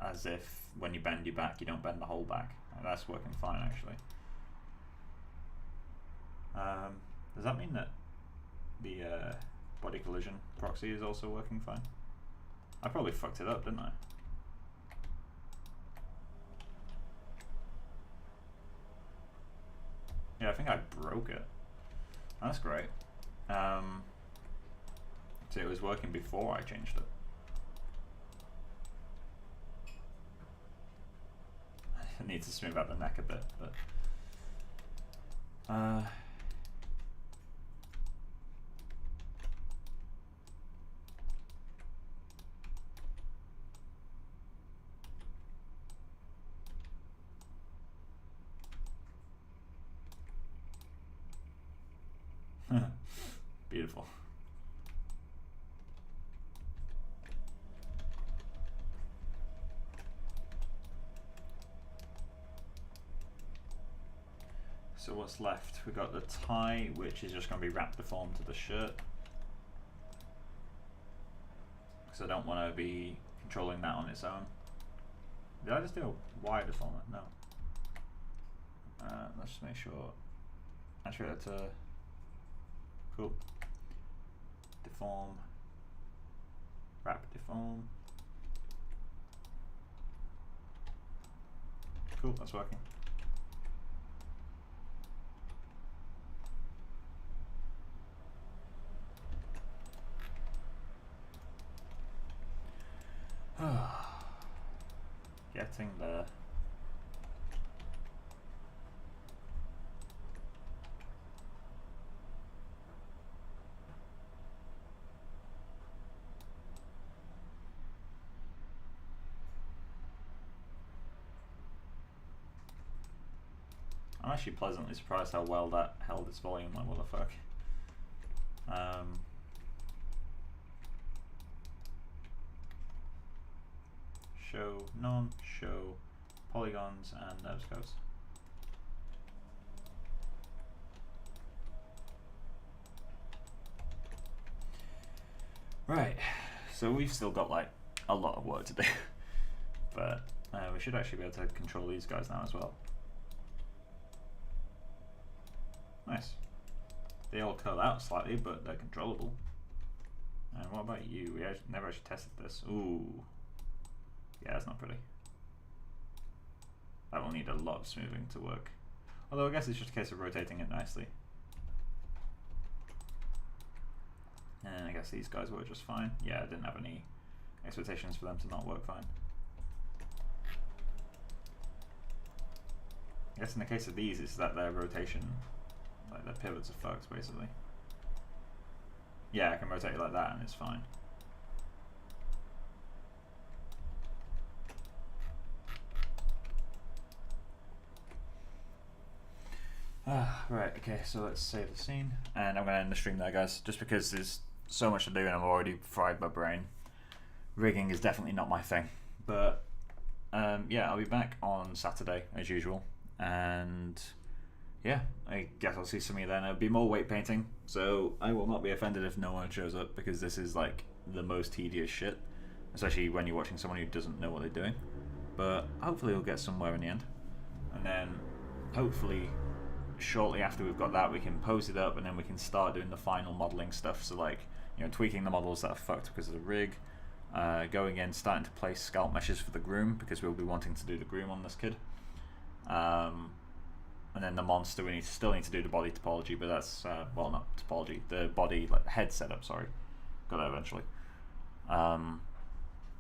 as if when you bend your back, you don't bend the whole back. And that's working fine, actually. Does that mean that the body collision proxy is also working fine? I probably fucked it up, didn't I? Yeah, I think I broke it. That's great. So it was working before I changed it. I need to smooth out the neck a bit, but beautiful. So what's left? We've got the tie, which is just going to be wrap deformed to the shirt. Because I don't want to be controlling that on its own. Did I just do a wire deformer? No. Let's just make sure. Actually, that's a cool. Deform. Wrap deform. Cool, that's working. Getting there. I'm actually pleasantly surprised how well that held its volume, like what the fuck. Show none, show polygons and nose codes. Right, so we've still got like a lot of work to do, but we should actually be able to control these guys now as well. Nice. They all curl out slightly, but they're controllable. And what about you? We never actually tested this. Ooh. Yeah, that's not pretty. That will need a lot of smoothing to work. Although I guess it's just a case of rotating it nicely. And I guess these guys work just fine. Yeah, I didn't have any expectations for them to not work fine. I guess in the case of these, it's that their rotation, like their pivots are fucked basically. Yeah, I can rotate it like that and it's fine. Right, okay, so let's save the scene. And I'm going to end the stream there, guys, just because there's so much to do and I've already fried my brain. Rigging is definitely not my thing. But, yeah, I'll be back on Saturday, as usual. And, yeah, I guess I'll see some of you then. It'll be more weight painting, so I will not be offended if no one shows up, because this is, like, the most tedious shit. Especially when you're watching someone who doesn't know what they're doing. But hopefully we'll get somewhere in the end. And then, hopefully, shortly after we've got that, we can pose it up and then we can start doing the final modeling stuff. So like, you know, tweaking the models that are fucked because of the rig, going in, starting to place scalp meshes for the groom, because we'll be wanting to do the groom on this kid, and then the monster, we still need to do the body topology, but that's well, not topology, the body, like head setup, sorry, got that eventually.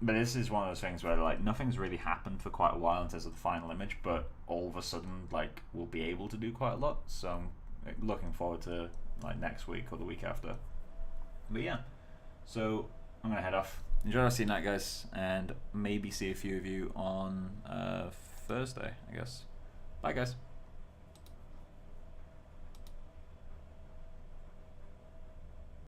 But this is one of those things where like nothing's really happened for quite a while in terms of the final image, but all of a sudden like we'll be able to do quite a lot. So I'm looking forward to like next week or the week after. But yeah, so I'm gonna head off. Enjoy the rest of your night, guys, and maybe see a few of you on Thursday, I guess. Bye, guys.